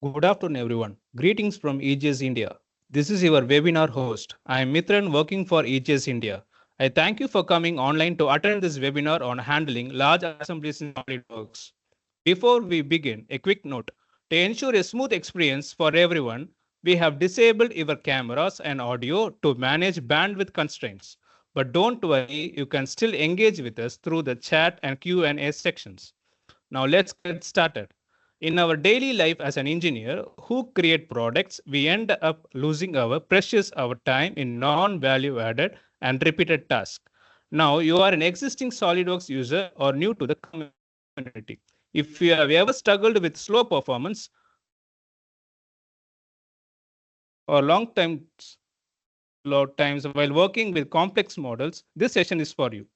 Good afternoon, everyone. Greetings from EGS India. This is your webinar host. I am Mitran working for EGS India. I thank you for coming online to attend this webinar on handling large assemblies in Solidworks. Before we begin, a quick note. To ensure a smooth experience for everyone, we have disabled your cameras and audio to manage bandwidth constraints. But don't worry, you can still engage with us through the chat and Q&A sections. Now let's get started. In our daily life as an engineer who create products, we end up losing our time in non-value added and repeated tasks. Now you are an existing SolidWorks user or new to the community. If you have ever struggled with slow performance or load times while working with complex models, this session is for you.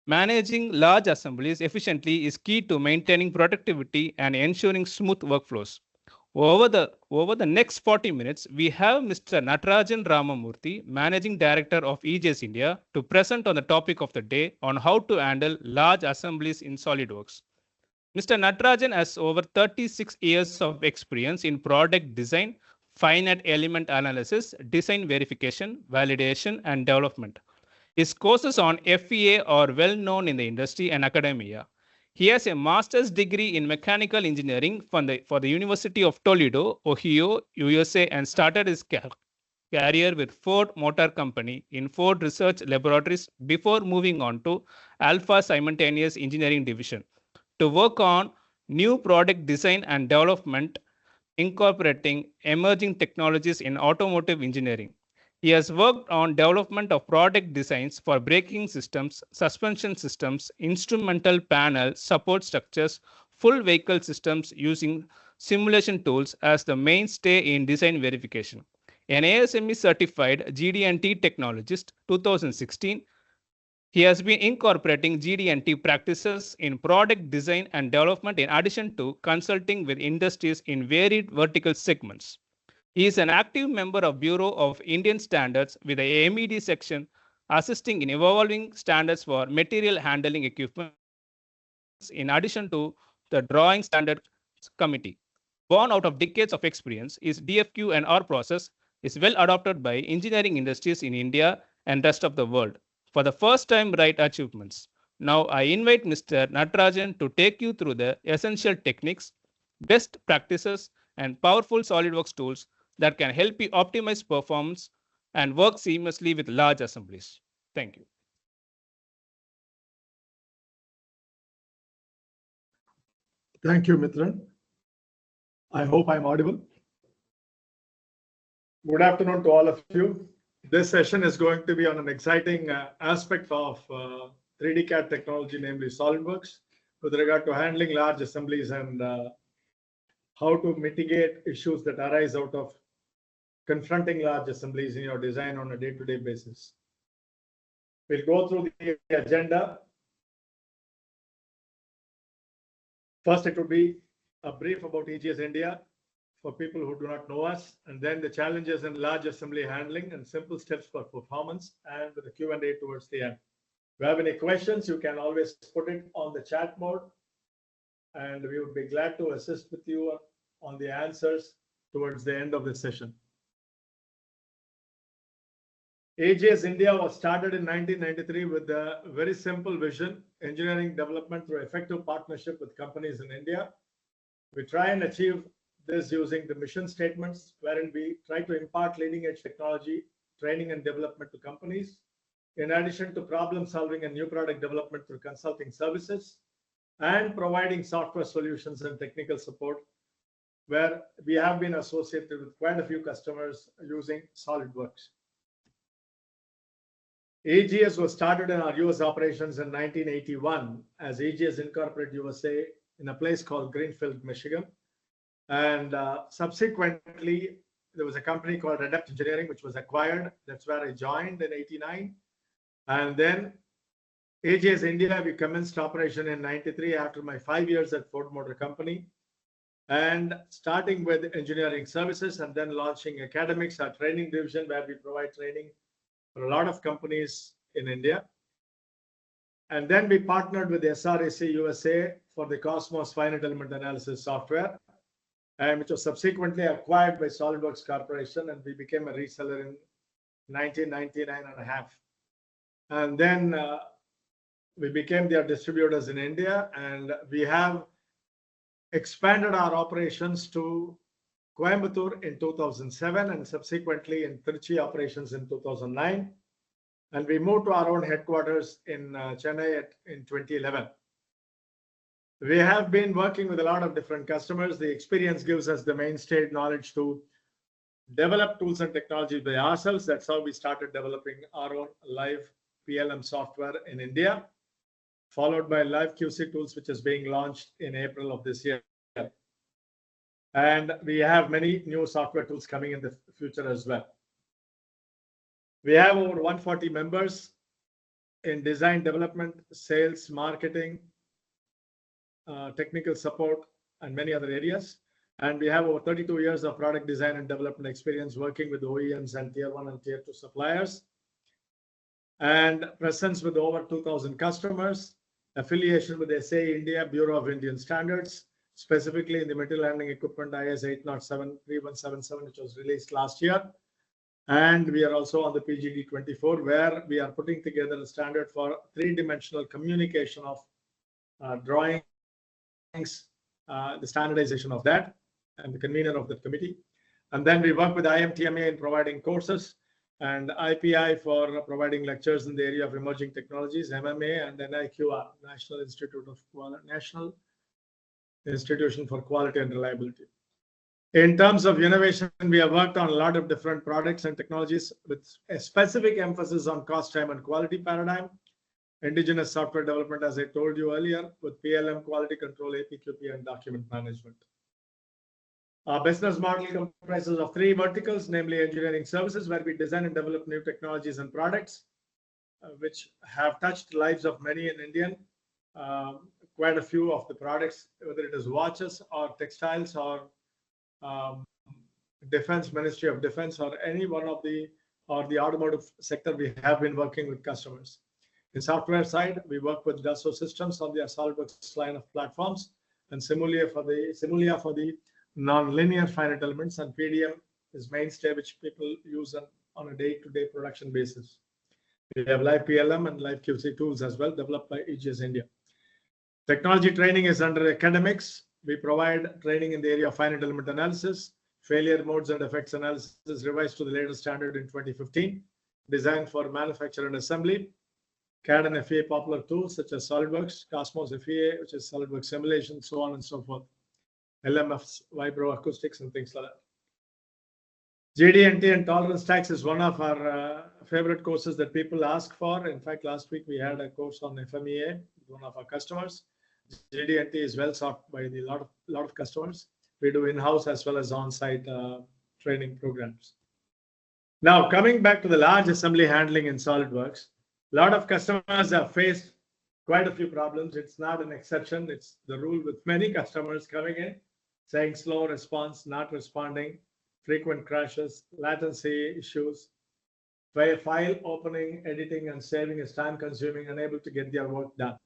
Managing large assemblies efficiently is key to maintaining productivity and ensuring smooth workflows. Over the next 40 minutes, we have Mr. Natarajan Ramamurthy, Managing Director of EJS India, to present on the topic of the day on how to handle large assemblies in SolidWorks. Mr. Natarajan has over 36 years of experience in product design, finite element analysis, design verification, validation, and development. His courses on FEA are well known in the industry and academia. He has a master's degree in mechanical engineering for the University of Toledo, Ohio, USA, and started his career with Ford Motor Company in Ford Research Laboratories before moving on to Alpha Simultaneous Engineering Division to work on new product design and development, incorporating emerging technologies in automotive engineering. He has worked on development of product designs for braking systems, suspension systems, instrumental panel support structures, full vehicle systems using simulation tools as the mainstay in design verification. An ASME certified GD&T technologist 2016, he has been incorporating GD&T practices in product design and development in addition to consulting with industries in varied vertical segments. He is an active member of Bureau of Indian Standards with the MED section assisting in evolving standards for material handling equipments in addition to the Drawing Standard Committee. Born out of decades of experience, his DFQ and R process is well adopted by engineering industries in India and rest of the world for the first time right achievements. Now I invite Mr. Natarajan to take you through the essential techniques, best practices, and powerful SolidWorks tools that can help you optimize performance and work seamlessly with large assemblies. Thank you. Thank you, Mitran. I hope I'm audible. Good afternoon to all of you. This session is going to be on an exciting aspect of 3D CAD technology, namely SolidWorks, with regard to handling large assemblies and how to mitigate issues that arise out of confronting large assemblies in your design on a day-to-day basis. We'll go through the agenda. First, it will be a brief about EGS India for people who do not know us, and then the challenges in large assembly handling and simple steps for performance, and with the Q&A towards the end. If you have any questions, you can always put it on the chat mode, and we would be glad to assist with you on the answers towards the end of the session. EGS India was started in 1993 with a very simple vision, engineering development through effective partnership with companies in India. We try and achieve this using the mission statements, wherein we try to impart leading edge technology, training and development to companies, in addition to problem solving and new product development through consulting services, and providing software solutions and technical support, where we have been associated with quite a few customers using SolidWorks. EGS was started in our US operations in 1981 as EGS Incorporated USA in a place called Greenfield, Michigan. And subsequently, there was a company called Redapt Engineering, which was acquired. That's where I joined in 89. And then EGS India, we commenced operation in 93 after my 5 years at Ford Motor Company. And starting with engineering services and then launching academics, our training division, where we provide training for a lot of companies in India. And then we partnered with SRAC USA for the Cosmos finite element analysis software. and which was subsequently acquired by Solidworks Corporation, and we became a reseller in 1999 and a half. And then we became their distributors in India, and we have expanded our operations to Coimbatore in 2007 and subsequently in Trichy operations in 2009. And we moved to our own headquarters in Chennai in 2011. We have been working with a lot of different customers. The experience gives us the mainstay knowledge to develop tools and technologies by ourselves. That's how we started developing our own live PLM software in India, followed by live QC tools, which is being launched in April of this year. And we have many new software tools coming in the future as well. We have over 140 members in design development, sales, marketing, technical support, and many other areas. And we have over 32 years of product design and development experience working with OEMs and tier 1 and tier 2 suppliers, and presence with over 2,000 customers, affiliation with SAE India, Bureau of Indian Standards, specifically in the material handling equipment IS 807-3177, which was released last year. And we are also on the PGD 24, where we are putting together a standard for three-dimensional communication of drawings, the standardization of that, and the convener of the committee. And then we work with IMTMA in providing courses, and IPI for providing lectures in the area of emerging technologies, MMA, and NIQR, National Institution for Quality and Reliability. In terms of innovation, we have worked on a lot of different products and technologies with a specific emphasis on cost, time, and quality paradigm, indigenous software development, as I told you earlier, with PLM, quality control, APQP, and document management. Our business model comprises of three verticals, namely engineering services, where we design and develop new technologies and products, which have touched the lives of many in India. Quite a few of the products, whether it is watches or textiles or Defense, Ministry of Defense, or any one of the automotive sector, we have been working with customers. In software side, we work with Dassault Systems on the Solidworks line of platforms, and Simulia for the non-linear finite elements, and PDM is mainstay, which people use on a day-to-day production basis. We have live PLM and live QC tools as well, developed by EGS India. Technology training is under academics. We provide training in the area of finite element analysis, failure modes and effects analysis, revised to the latest standard in 2015, designed for manufacture and assembly, CAD and FEA popular tools such as SolidWorks, Cosmos FEA, which is SolidWorks simulation, so on and so forth, LMFs, vibroacoustics, and things like that. GD&T and tolerance tax is one of our favorite courses that people ask for. In fact, last week we had a course on FMEA with one of our customers. GD&T is well sought by a lot of customers. We do in-house as well as on-site training programs. Now, coming back to the large assembly handling in SolidWorks, a lot of customers have faced quite a few problems. It's not an exception. It's the rule with many customers coming in, saying slow response, not responding, frequent crashes, latency issues, file opening, editing, and saving is time-consuming, unable to get their work done.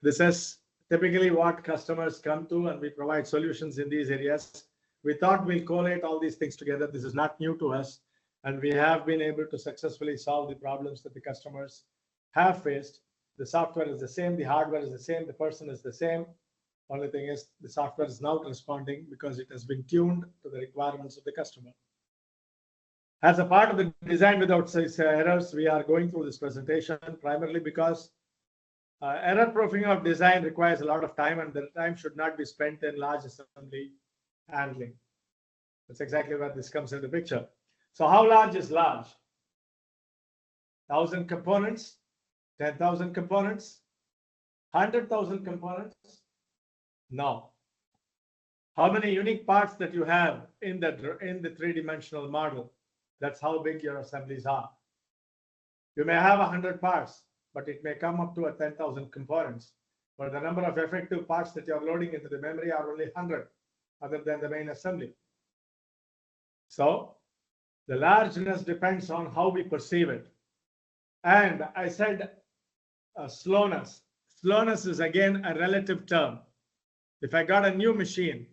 This is typically what customers come to, and we provide solutions in these areas. We thought we'll collate all these things together. This is not new to us, and we have been able to successfully solve the problems that the customers have faced. The software is the same, the hardware is the same, the person is the same. Only thing is the software is now responding because it has been tuned to the requirements of the customer. As a part of the design without errors, we are going through this presentation primarily because error proofing of design requires a lot of time, and the time should not be spent in large assembly handling. That's exactly where this comes into picture. So how large is large? 1,000 components, 10,000 components, 100,000 components? No. How many unique parts that you have in the three-dimensional model? That's how big your assemblies are. You may have 100 parts, but it may come up to 10,000 components. But the number of effective parts that you're loading into the memory are only 100, other than the main assembly. So the largeness depends on how we perceive it. And I said slowness. Slowness is again a relative term. If I got a new machine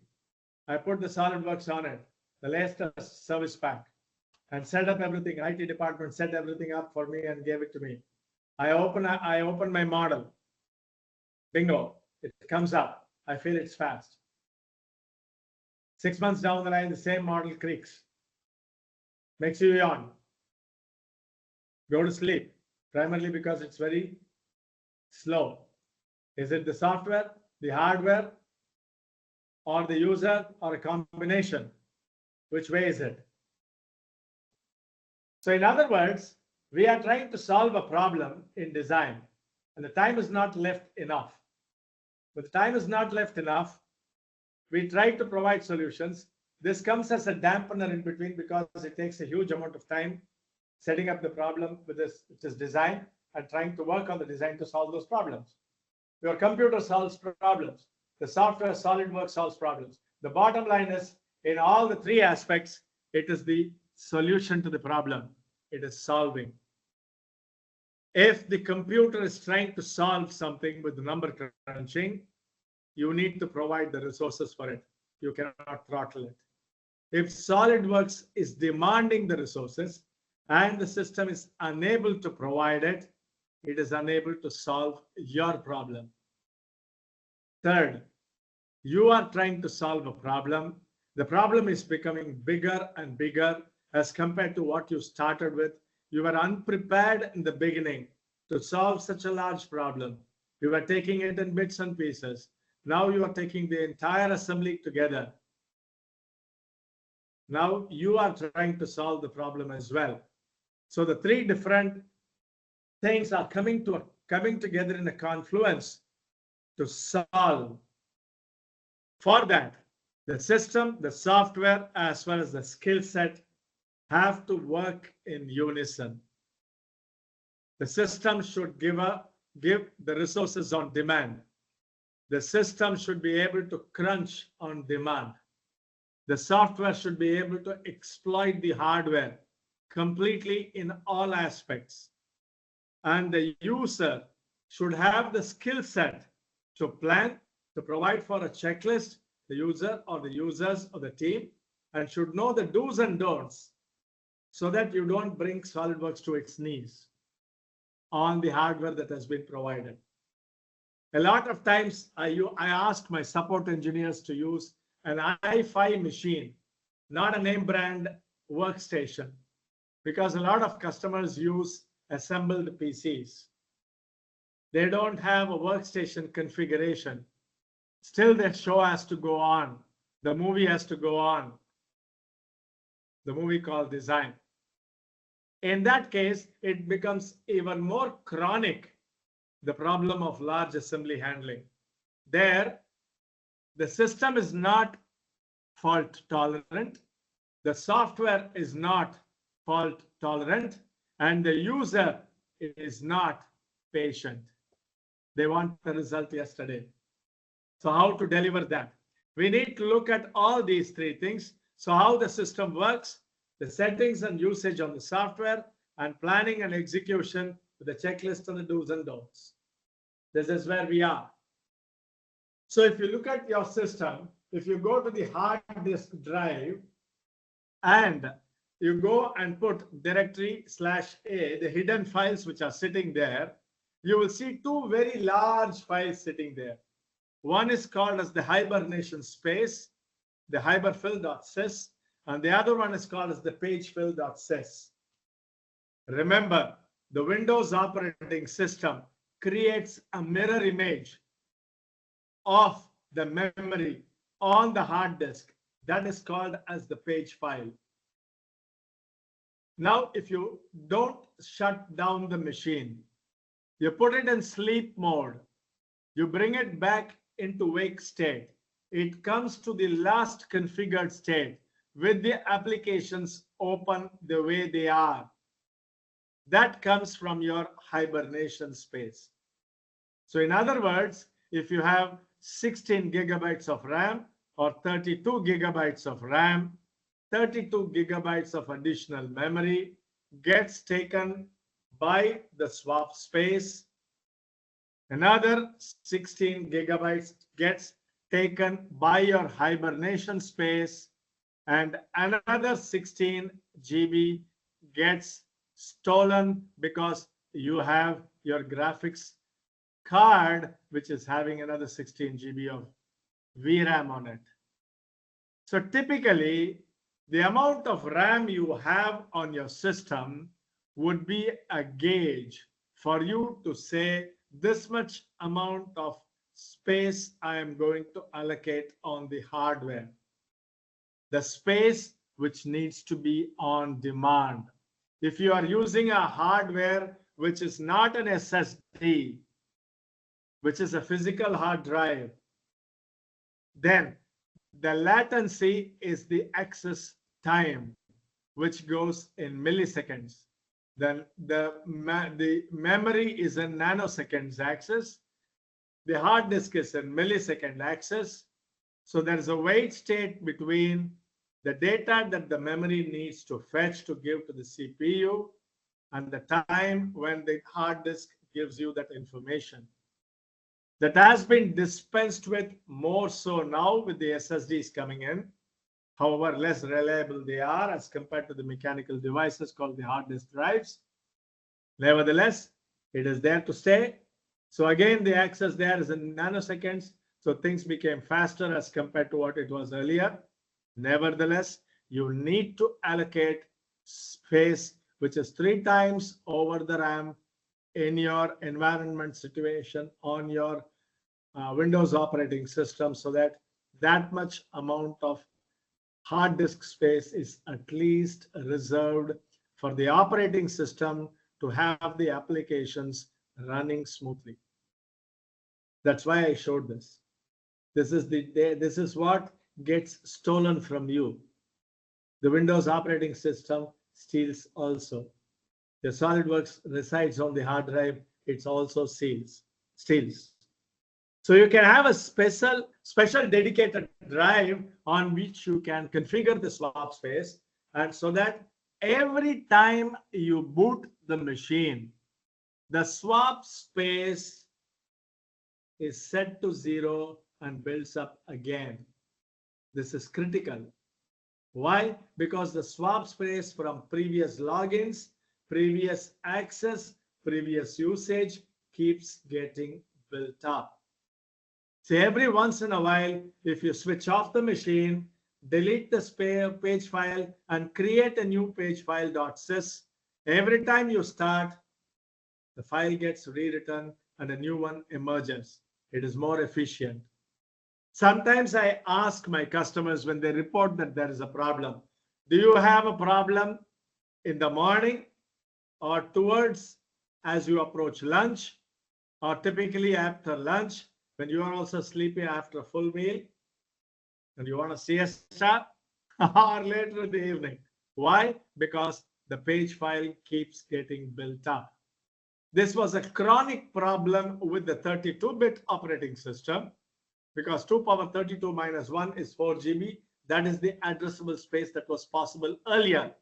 I put the SolidWorks on it, the latest service pack, and set up everything. IT department set everything up for me and gave it to me. I open my model. Bingo, it comes up. I feel it's fast. 6 months down the line, the same model creaks. Makes you yawn. Go to sleep, primarily because it's very slow. Is it the software, the hardware, or the user, or a combination? Which way is it? So in other words, we are trying to solve a problem in design, and the time is not left enough. But the time is not left enough, we try to provide solutions. This comes as a dampener in between because it takes a huge amount of time setting up the problem with this, which is design, and trying to work on the design to solve those problems. Your computer solves problems. The software Solidworks solves problems. The bottom line is, in all the three aspects, it is the solution to the problem. It is solving. If the computer is trying to solve something with number crunching, you need to provide the resources for it. You cannot throttle it. If SolidWorks is demanding the resources and the system is unable to provide it, it is unable to solve your problem. Third, you are trying to solve a problem. The problem is becoming bigger and bigger as compared to what you started with. You were unprepared in the beginning to solve such a large problem. You were taking it in bits and pieces. Now you are taking the entire assembly together. Now you are trying to solve the problem as well. So the three different things are coming together in a confluence to solve. For that, the system, the software, as well as the skill set have to work in unison. The system should give the resources on demand. The system should be able to crunch on demand. The software should be able to exploit the hardware completely in all aspects. And the user should have the skill set to plan, to provide for a checklist, the user or the users or the team, and should know the do's and don'ts so that you don't bring SolidWorks to its knees on the hardware that has been provided. A lot of times I ask my support engineers to use an i5 machine, not a name brand workstation, because a lot of customers use assembled PCs. They don't have a workstation configuration. Still, that show has to go on. The movie has to go on. The movie called design. In that case, it becomes even more chronic, the problem of large assembly handling. There, the system is not fault tolerant. The software is not fault tolerant, and the user is not patient. They want the result yesterday. So how to deliver that? We need to look at all these three things. So how the system works, the settings and usage on the software, and planning and execution with the checklist and the do's and don'ts. This is where we are. So if you look at your system, if you go to the hard disk drive and you go and put directory/A, the hidden files which are sitting there, you will see two very large files sitting there. One is called as the hibernation space, the hyberfill.sys, and the other one is called as the pagefill.sys. Remember, the Windows operating system creates a mirror image of the memory on the hard disk. That is called as the page file. Now, if you don't shut down the machine, you put it in sleep mode, you bring it back into wake state, it comes to the last configured state with the applications open the way they are. That comes from your hibernation space. So in other words, if you have 16 gigabytes of RAM or 32 gigabytes of RAM, 32 gigabytes of additional memory gets taken by the swap space. Another 16 gigabytes gets taken by your hibernation space, and another 16 GB gets stolen because you have your graphics card, which is having another 16 GB of VRAM on it. So typically, the amount of RAM you have on your system would be a gauge for you to say this much amount of space I am going to allocate on the hardware. The space which needs to be on demand. If you are using a hardware which is not an SSD, which is a physical hard drive, then the latency is the access time, which goes in milliseconds. Then the memory is in nanoseconds access. The hard disk is in millisecond access. So there is a wait state between the data that the memory needs to fetch to give to the CPU and the time when the hard disk gives you that information. That has been dispensed with more so now with the SSDs coming in. However, less reliable they are as compared to the mechanical devices called the hard disk drives. Nevertheless, it is there to stay. So again, the access there is in nanoseconds. So things became faster as compared to what it was earlier. Nevertheless, you need to allocate space, which is 3 times over the RAM in your environment situation on your Windows operating system, so that that much amount of hard disk space is at least reserved for the operating system to have the applications running smoothly. That's why I showed this. This is what gets stolen from you. The Windows operating system steals also. The SolidWorks resides on the hard drive. It's also steals. So you can have a special dedicated drive on which you can configure the swap space, and so that every time you boot the machine, the swap space is set to 0 and builds up again. This is critical. Why? Because the swap space from previous logins, previous access, previous usage keeps getting built up. So every once in a while, if you switch off the machine, delete the spare page file and create a new page file.sys, every time you start, the file gets rewritten and a new one emerges. It is more efficient. Sometimes I ask my customers when they report that there is a problem, do you have a problem in the morning or towards as you approach lunch, or typically after lunch when you are also sleepy after a full meal and you want a siesta, or later in the evening? Why? Because the page file keeps getting built up. This was a chronic problem with the 32-bit operating system, because 2 power 32 minus 1 is 4 GB. That is the addressable space that was possible earlier.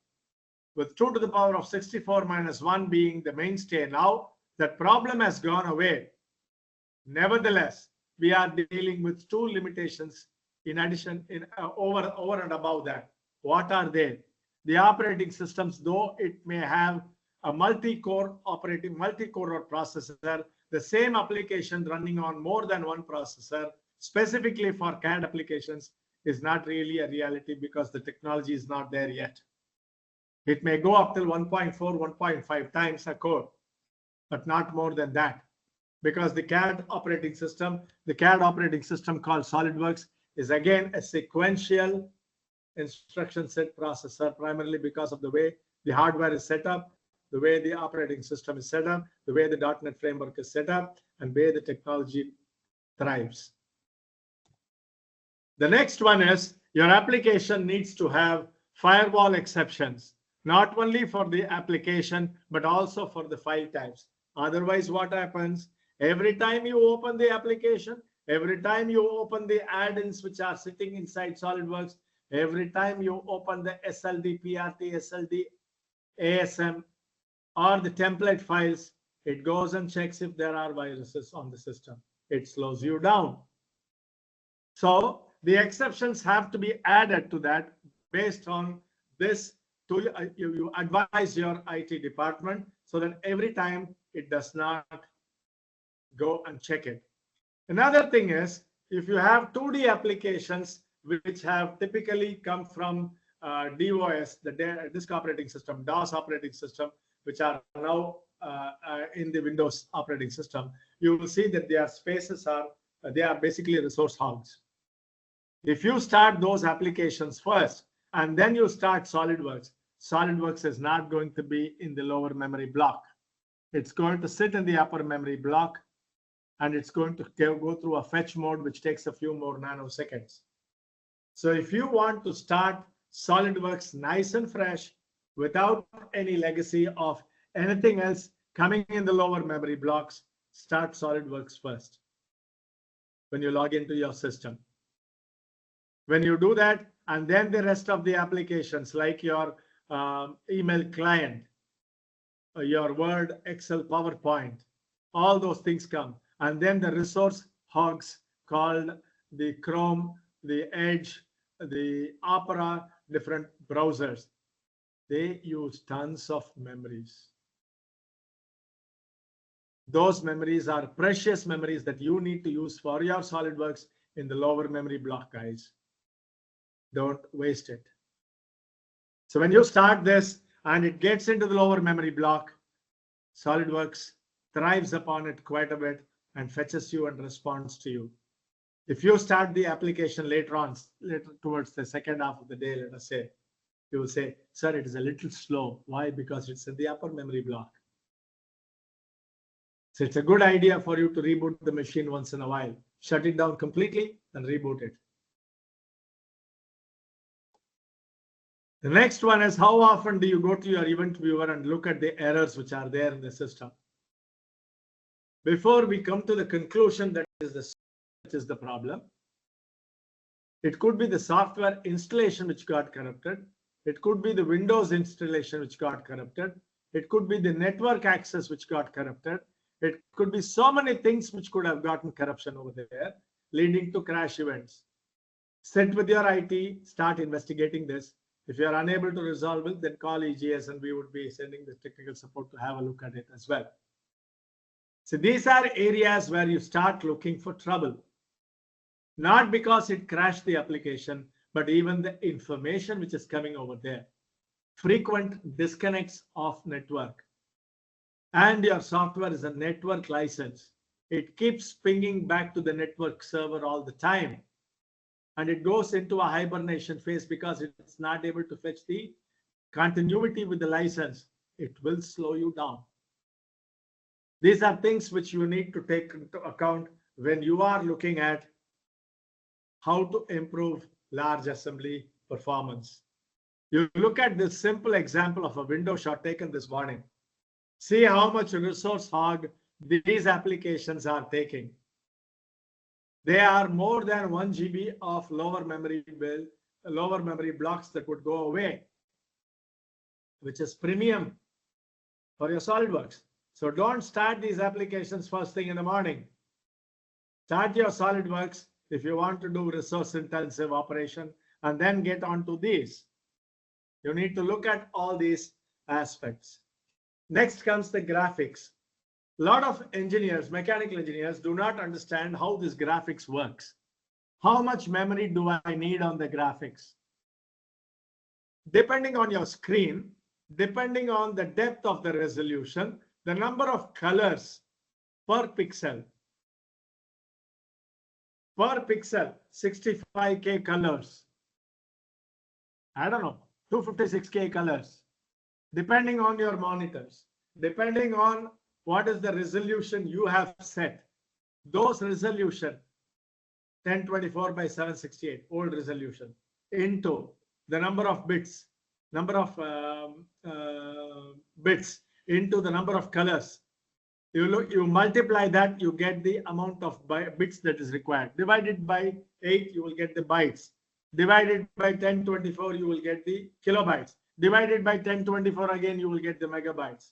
With 2 to the power of 64 minus 1 being the mainstay now, that problem has gone away. Nevertheless, we are dealing with 2 limitations in addition, over and above that. What are they? The operating systems, though it may have a multi-core or processor, the same application running on more than one processor, specifically for CAD applications, is not really a reality because the technology is not there yet. It may go up till 1.4, 1.5 times a core, but not more than that, because the CAD operating system called SolidWorks is again a sequential instruction set processor, primarily because of the way the hardware is set up, the way the operating system is set up, the way the .NET framework is set up, and where the technology thrives. The next one is your application needs to have firewall exceptions, not only for the application, but also for the file types. Otherwise, what happens? Every time you open the application, every time you open the add-ins which are sitting inside SolidWorks, every time you open the SLD, PRT, SLD, ASM, or the template files, it goes and checks if there are viruses on the system. It slows you down. So the exceptions have to be added to that based on this. You advise your IT department so that every time it does not go and check it. Another thing is, if you have 2D applications which have typically come from DOS, the disk operating system, DOS operating system, which are now in the Windows operating system, you will see that their spaces are they are basically resource hogs. If you start those applications first and then you start SolidWorks, SolidWorks is not going to be in the lower memory block. It's going to sit in the upper memory block, and it's going to go through a fetch mode, which takes a few more nanoseconds. So if you want to start SolidWorks nice and fresh without any legacy of anything else coming in the lower memory blocks, start SolidWorks first when you log into your system. When you do that, and then the rest of the applications like your email client, your Word, Excel, PowerPoint, all those things come. And then the resource hogs called the Chrome, the Edge, the Opera, different browsers. They use tons of memories. Those memories are precious memories that you need to use for your SolidWorks in the lower memory block, guys. Don't waste it. So when you start this and it gets into the lower memory block, SolidWorks thrives upon it quite a bit and fetches you and responds to you. If you start the application later on, later towards the second half of the day, let us say, you will say, sir, it is a little slow. Why? Because it's in the upper memory block. So it's a good idea for you to reboot the machine once in a while. Shut it down completely and reboot it. The next one is, how often do you go to your event viewer and look at the errors which are there in the system? Before we come to the conclusion that is the problem, it could be the software installation which got corrupted. It could be the Windows installation which got corrupted. It could be the network access which got corrupted. It could be so many things which could have gotten corruption over there, leading to crash events. Sit with your IT, start investigating this. If you are unable to resolve it, then call EGS and we would be sending the technical support to have a look at it as well. So these are areas where you start looking for trouble. Not because it crashed the application, but even the information which is coming over there. Frequent disconnects of network. And your software is a network license. It keeps pinging back to the network server all the time. And it goes into a hibernation phase because it's not able to fetch the continuity with the license. It will slow you down. These are things which you need to take into account when you are looking at how to improve large assembly performance. You look at this simple example of a window shot taken this morning. See how much resource hog these applications are taking. They are more than 1 GB of lower memory blocks that would go away, which is premium for your SolidWorks. So don't start these applications first thing in the morning. Start your SolidWorks if you want to do resource intensive operation and then get onto these. You need to look at all these aspects. Next comes the graphics. A lot of engineers, mechanical engineers, do not understand how this graphics works. How much memory do I need on the graphics? Depending on your screen, depending on the depth of the resolution, the number of colors per pixel. Per pixel, 65K colors. I don't know, 256K colors. Depending on your monitors, depending on what is the resolution you have set. Those resolution, 1024 by 768, old resolution, into the number of bits, bits into the number of colors. You multiply that, you get the amount of bits that is required. Divided by 8, you will get the bytes. Divided by 1024, you will get the kilobytes. Divided by 1024 again, you will get the megabytes.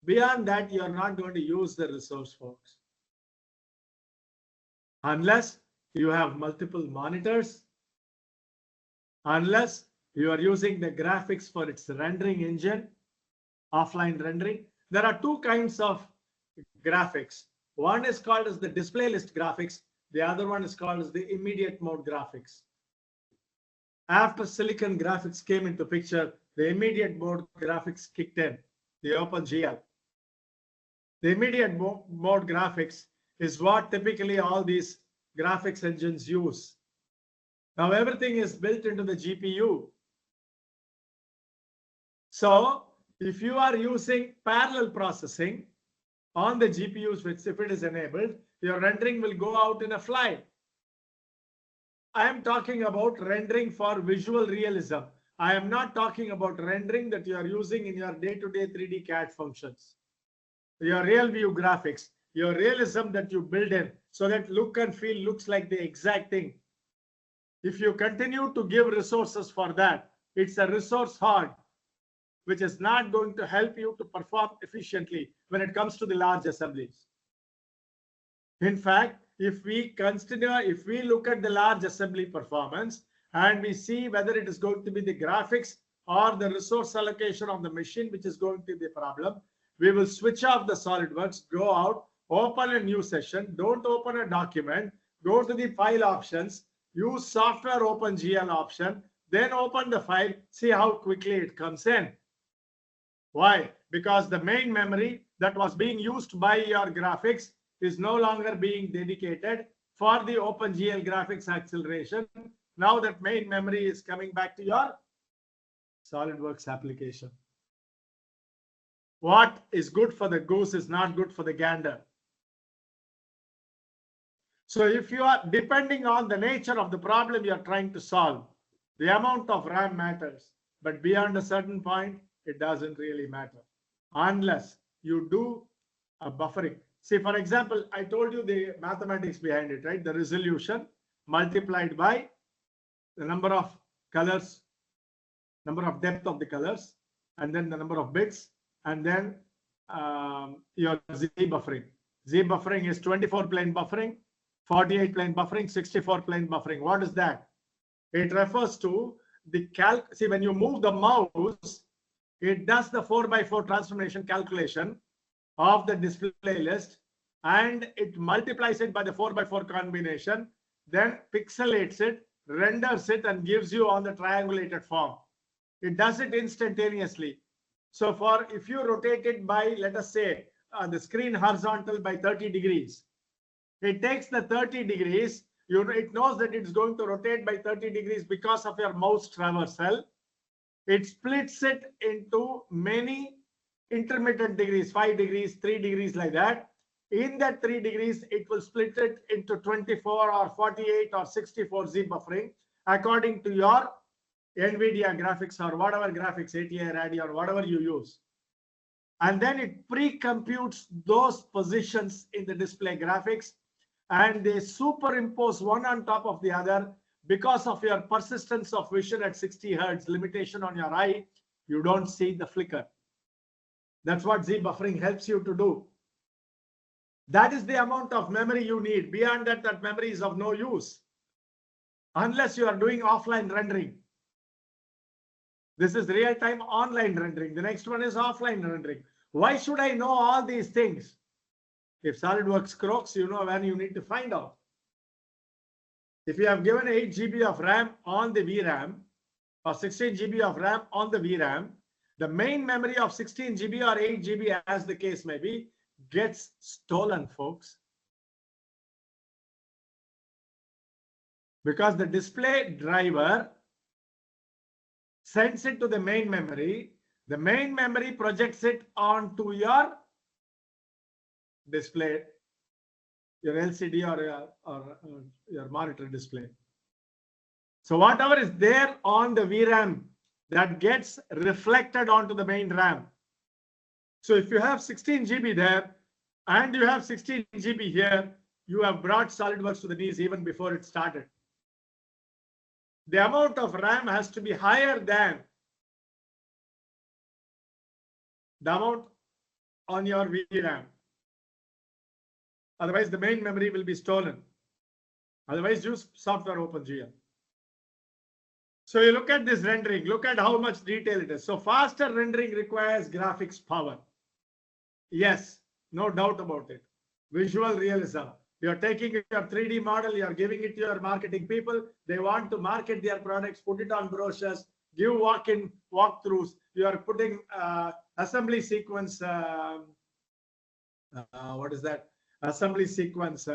Beyond that, you are not going to use the resource, folks. Unless you have multiple monitors, unless you are using the graphics for its rendering engine, offline rendering. There are two kinds of graphics. One is called as the display list graphics. The other one is called as the immediate mode graphics. After silicon graphics came into picture, the immediate mode graphics kicked in, the OpenGL. The immediate mode graphics is what typically all these graphics engines use. Now everything is built into the GPU. So if you are using parallel processing on the GPUs, which if it is enabled, your rendering will go out in a flight. I am talking about rendering for visual realism. I am not talking about rendering that you are using in your day-to-day 3D CAD functions. Your real view graphics, your realism that you build in so that look and feel looks like the exact thing. If you continue to give resources for that, it's a resource hog, which is not going to help you to perform efficiently when it comes to the large assemblies. In fact, if we look at the large assembly performance and we see whether it is going to be the graphics or the resource allocation of the machine which is going to be the problem, we will switch off the SolidWorks, go out, open a new session, don't open a document, go to the file options, use software OpenGL option, then open the file, see how quickly it comes in. Why? Because the main memory that was being used by your graphics is no longer being dedicated for the OpenGL graphics acceleration. Now that main memory is coming back to your SolidWorks application. What is good for the goose is not good for the gander. So if you are depending on the nature of the problem you are trying to solve, the amount of RAM matters, but beyond a certain point, it doesn't really matter unless you do a buffering. See, for example, I told you the mathematics behind it, right? The resolution multiplied by the number of colors, number of depth of the colors, and then the number of bits, and then your Z buffering. Z buffering is 24 plane buffering, 48 plane buffering, 64 plane buffering. What is that? It refers to the see, when you move the mouse, it does the 4x4 transformation calculation of the display list and it multiplies it by the 4x4 combination, then pixelates it, renders it, and gives you on the triangulated form. It does it instantaneously. So for if you rotate it by, let us say, the screen horizontal by 30 degrees, it takes the 30 degrees, it knows that it's going to rotate by 30 degrees because of your mouse traversal. It splits it into many intermittent degrees, 5 degrees, 3 degrees, like that. In that 3 degrees, it will split it into 24 or 48 or 64 Z buffering according to your NVIDIA graphics or whatever graphics, ATI, Radeon, whatever you use. And then it pre-computes those positions in the display graphics and they superimpose one on top of the other. Because of your persistence of vision at 60 Hertz limitation on your eye, you don't see the flicker. That's what Z buffering helps you to do. That is the amount of memory you need. Beyond that, that memory is of no use unless you are doing offline rendering. This is real-time online rendering. The next one is offline rendering. Why should I know all these things? If SolidWorks croaks, you know when you need to find out. If you have given 8 GB of RAM on the VRAM or 16 GB of RAM on the VRAM, the main memory of 16 GB or 8 GB, as the case may be, gets stolen, folks. Because the display driver sends it to the main memory projects it onto your display, your LCD or your monitor display. So whatever is there on the VRAM, that gets reflected onto the main RAM. So if you have 16 GB there and you have 16 GB here, you have brought SolidWorks to the knees even before it started. The amount of RAM has to be higher than the amount on your VRAM. Otherwise, the main memory will be stolen. Otherwise, use software OpenGL. So you look at this rendering, look at how much detail it is. So faster rendering requires graphics power. Yes, no doubt about it. Visual realism. You're taking your 3D model, you're giving it to your marketing people. They want to market their products, put it on brochures, give walk-in walkthroughs. You are putting assembly sequence. What is that? Assembly sequence.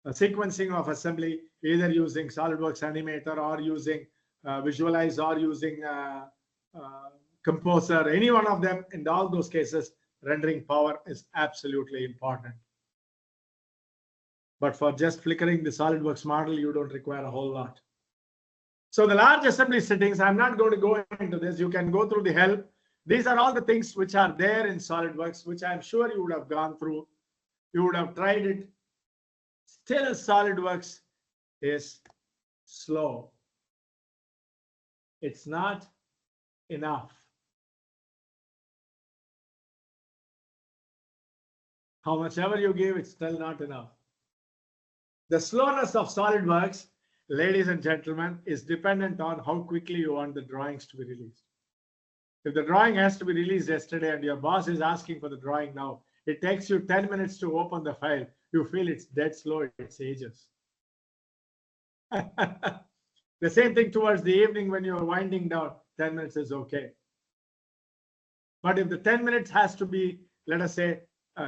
Sequencing of assembly, either using SolidWorks Animator or using Visualize or using Composer, any one of them. In all those cases, rendering power is absolutely important. But for just flickering the SolidWorks model, you don't require a whole lot. So the large assembly settings, I'm not going to go into this. You can go through the help. These are all the things which are there in SolidWorks, which I'm sure you would have gone through. You would have tried it. Still, SolidWorks is slow. It's not enough. How much ever you give, it's still not enough. The slowness of SolidWorks, ladies and gentlemen, is dependent on how quickly you want the drawings to be released. If the drawing has to be released yesterday and your boss is asking for the drawing now, it takes you 10 minutes to open the file. You feel it's dead slow, it's ages. The same thing towards the evening when you're winding down, 10 minutes is okay. But if the 10 minutes has to be, let us say,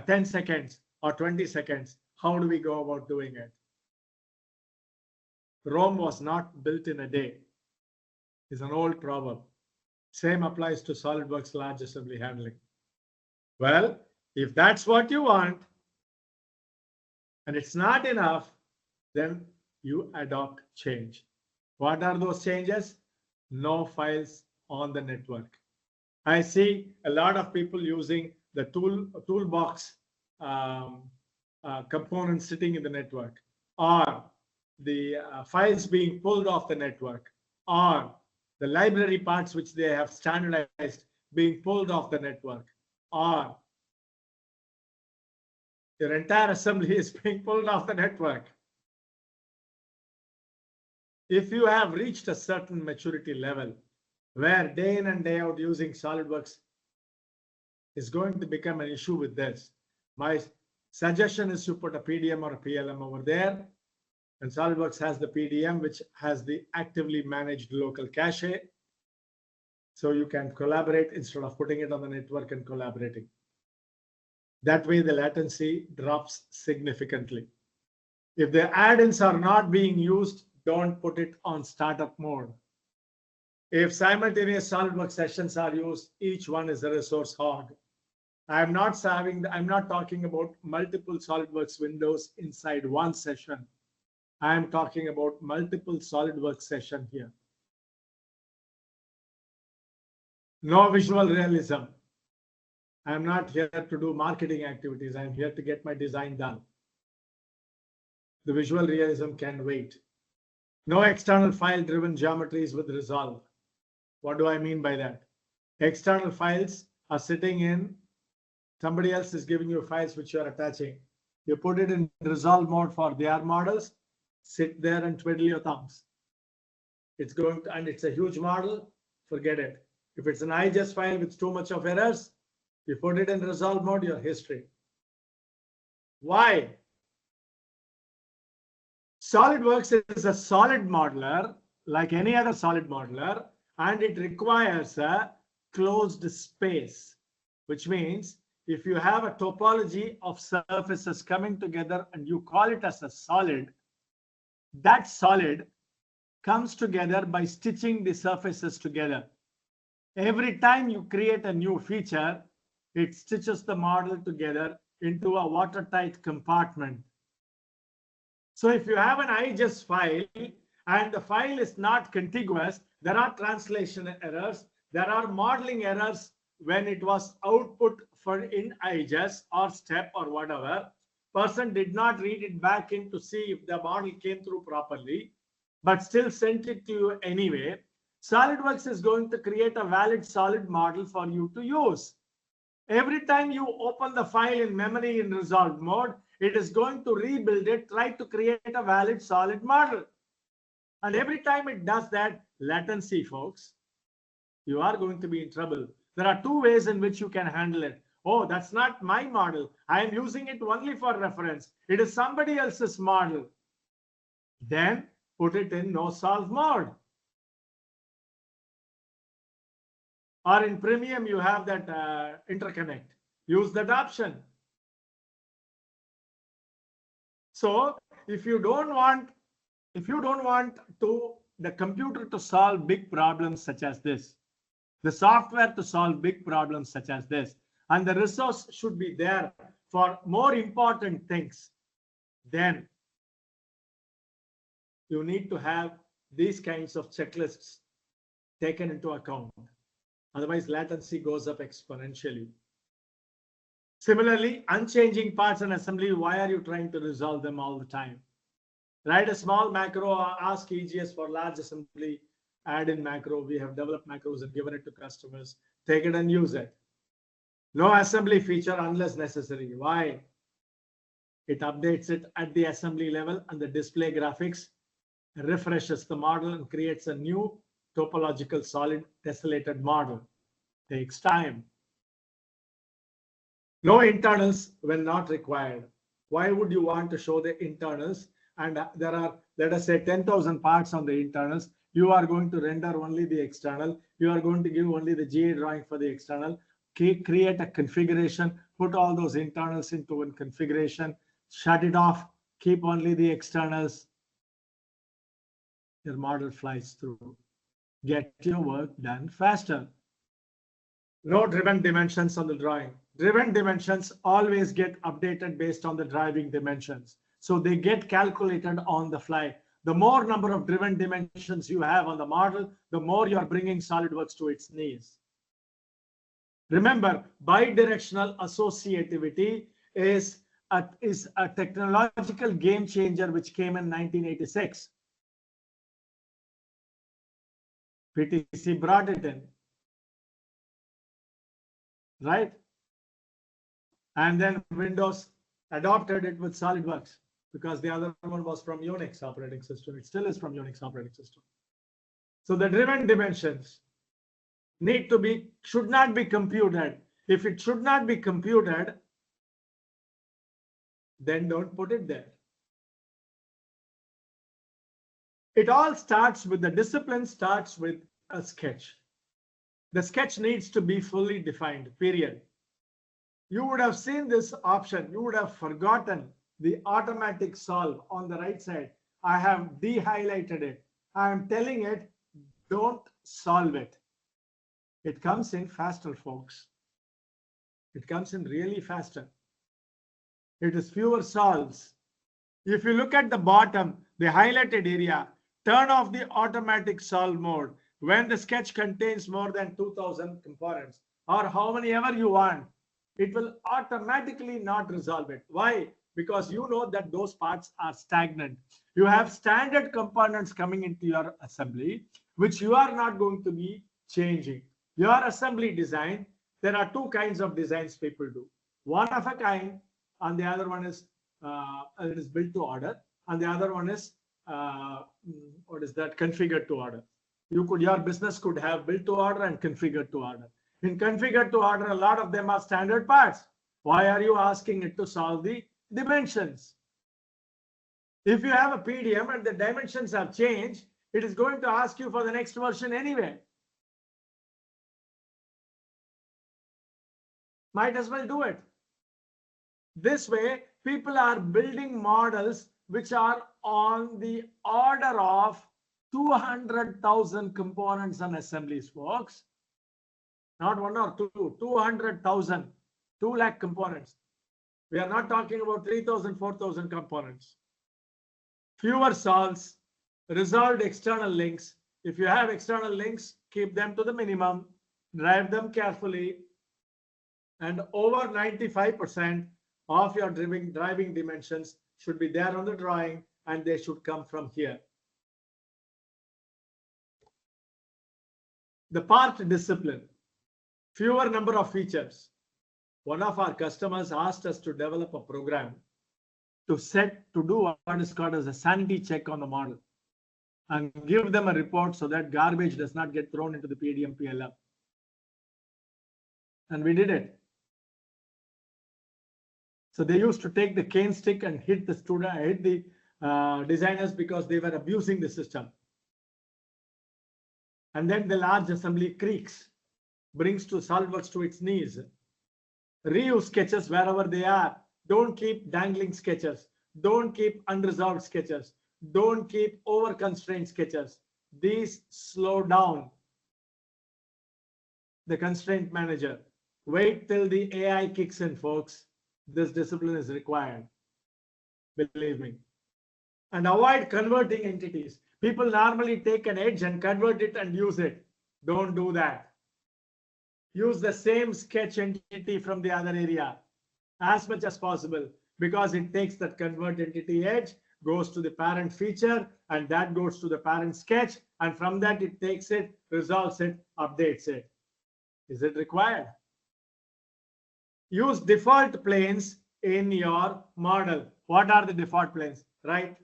10 seconds or 20 seconds, how do we go about doing it? Rome was not built in a day. It's an old proverb. Same applies to SolidWorks large assembly handling. Well, if that's what you want, and it's not enough, then you adopt change. What are those changes? No files on the network. I see a lot of people using the toolbox components sitting in the network, or the files being pulled off the network, or the library parts which they have standardized being pulled off the network, or your entire assembly is being pulled off the network. If you have reached a certain maturity level where day in and day out using SolidWorks is going to become an issue with this, my suggestion is to put a PDM or a PLM over there. And SolidWorks has the PDM, which has the actively managed local cache. So you can collaborate instead of putting it on the network and collaborating. That way, the latency drops significantly. If the add-ins are not being used, don't put it on startup mode. If simultaneous SolidWorks sessions are used, each one is a resource hog. I'm not talking about multiple SolidWorks windows inside one session. I'm talking about multiple SolidWorks sessions here. No visual realism. I'm not here to do marketing activities. I'm here to get my design done. The visual realism can wait. No external file-driven geometries with resolve. What do I mean by that? External files are sitting in, somebody else is giving you files which you're attaching. You put it in resolve mode for their models, sit there and twiddle your thumbs. It's going to, and it's a huge model, forget it. If it's an IGES file with too much of errors, you put it in resolve mode, your history. Why? SolidWorks is a solid modeler, like any other solid modeler, and it requires a closed space, which means if you have a topology of surfaces coming together and you call it as a solid, that solid comes together by stitching the surfaces together. Every time you create a new feature, it stitches the model together into a watertight compartment. So if you have an IGES file and the file is not contiguous, there are translation errors, there are modeling errors when it was output for in IGES or step or whatever. Person did not read it back in to see if the model came through properly, but still sent it to you anyway. SolidWorks is going to create a valid solid model for you to use. Every time you open the file in memory in resolve mode, it is going to rebuild it, try to create a valid solid model. And every time it does that, latency, folks, you are going to be in trouble. There are two ways in which you can handle it. Oh, that's not my model. I am using it only for reference. It is somebody else's model. Then put it in no solve mode. Or in premium, you have that interconnect. Use that option. So if you don't want the computer to solve big problems such as this, the software to solve big problems such as this, and the resource should be there for more important things, then you need to have these kinds of checklists taken into account. Otherwise, latency goes up exponentially. Similarly, unchanging parts in assembly, why are you trying to resolve them all the time? Write a small macro, ask EGS for large assembly, add in macro. We have developed macros and given it to customers. Take it and use it. No assembly feature unless necessary. Why? It updates it at the assembly level and the display graphics, refreshes the model and creates a new topological solid tessellated model. Takes time. No internals when not required. Why would you want to show the internals? And there are, let us say, 10,000 parts on the internals. You are going to render only the external. You are going to give only the GA drawing for the external. Create a configuration, put all those internals into one configuration, shut it off, keep only the externals. Your model flies through. Get your work done faster. No driven dimensions on the drawing. Driven dimensions always get updated based on the driving dimensions. So they get calculated on the fly. The more number of driven dimensions you have on the model, the more you are bringing SolidWorks to its knees. Remember, bidirectional associativity is a technological game changer which came in 1986. PTC brought it in, right? And then Windows adopted it with SolidWorks because the other one was from Unix operating system. It still is from Unix operating system. So the driven dimensions should not be computed. If it should not be computed, then don't put it there. It all starts with, the discipline starts with a sketch. The sketch needs to be fully defined, period. You would have seen this option. You would have forgotten the automatic solve on the right side. I have de-highlighted it. I am telling it, don't solve it. It comes in faster, folks. It comes in really faster. It is fewer solves. If you look at the bottom, the highlighted area, turn off the automatic solve mode when the sketch contains more than 2,000 components or how many ever you want. It will automatically not resolve it. Why? Because you know that those parts are stagnant. You have standard components coming into your assembly, which you are not going to be changing. Your assembly design, there are two kinds of designs people do. One of a kind, and the other one is it is built to order, and the other one is configured to order. Your business could have built to order and configured to order. In configured to order, a lot of them are standard parts. Why are you asking it to solve the dimensions? If you have a PDM and the dimensions have changed, it is going to ask you for the next version anyway. Might as well do it. This way, people are building models which are on the order of 200,000 components and assemblies, folks. Not one or two, 200,000, 2 lakh components. We are not talking about 3,000, 4,000 components. Fewer solves, resolved external links. If you have external links, keep them to the minimum, drive them carefully, and over 95% of your driving dimensions should be there on the drawing, and they should come from here. The part discipline. Fewer number of features. One of our customers asked us to develop a program to do what is called as a sanity check on the model and give them a report so that garbage does not get thrown into the PDM PLM. And we did it. So they used to take the cane stick and hit the designers because they were abusing the system. And then the large assembly creaks, brings to Solidworks to its knees. Reuse sketches wherever they are. Don't keep dangling sketches. Don't keep unresolved sketches. Don't keep over-constrained sketches. These slow down the constraint manager. Wait till the AI kicks in, folks. This discipline is required. Believe me. And avoid converting entities. People normally take an edge and convert it and use it. Don't do that. Use the same sketch entity from the other area as much as possible, because it takes that convert entity edge, goes to the parent feature, and that goes to the parent sketch, and from that it takes it, resolves it, updates it. Is it required? Use default planes in your model. What are the default planes? Right,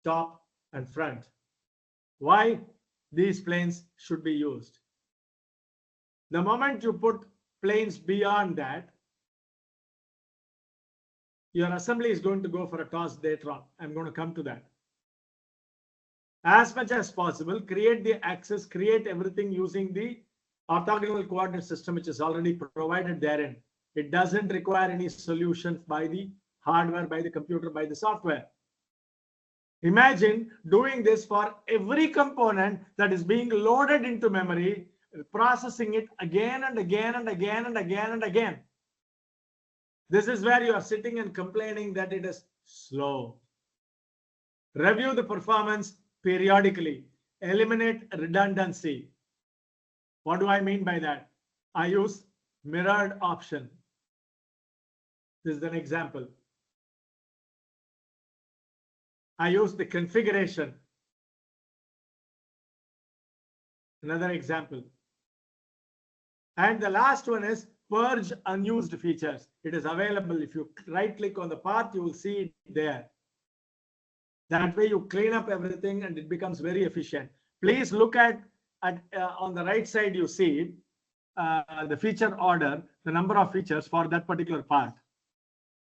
top, and front. Why these planes should be used? The moment you put planes beyond that, your assembly is going to go for a toss later on. I'm going to come to that. As much as possible, create the axis, create everything using the orthogonal coordinate system, which is already provided therein. It doesn't require any solutions by the hardware, by the computer, by the software. Imagine doing this for every component that is being loaded into memory, processing it again and again and again and again and again. This is where you are sitting and complaining that it is slow. Review the performance periodically. Eliminate redundancy. What do I mean by that? I use mirrored option. This is an example. I use the configuration. Another example. And the last one is purge unused features. It is available. If you right click on the path, you will see it there. That way you clean up everything and it becomes very efficient. Please look at on the right side, you see the feature order, the number of features for that particular part.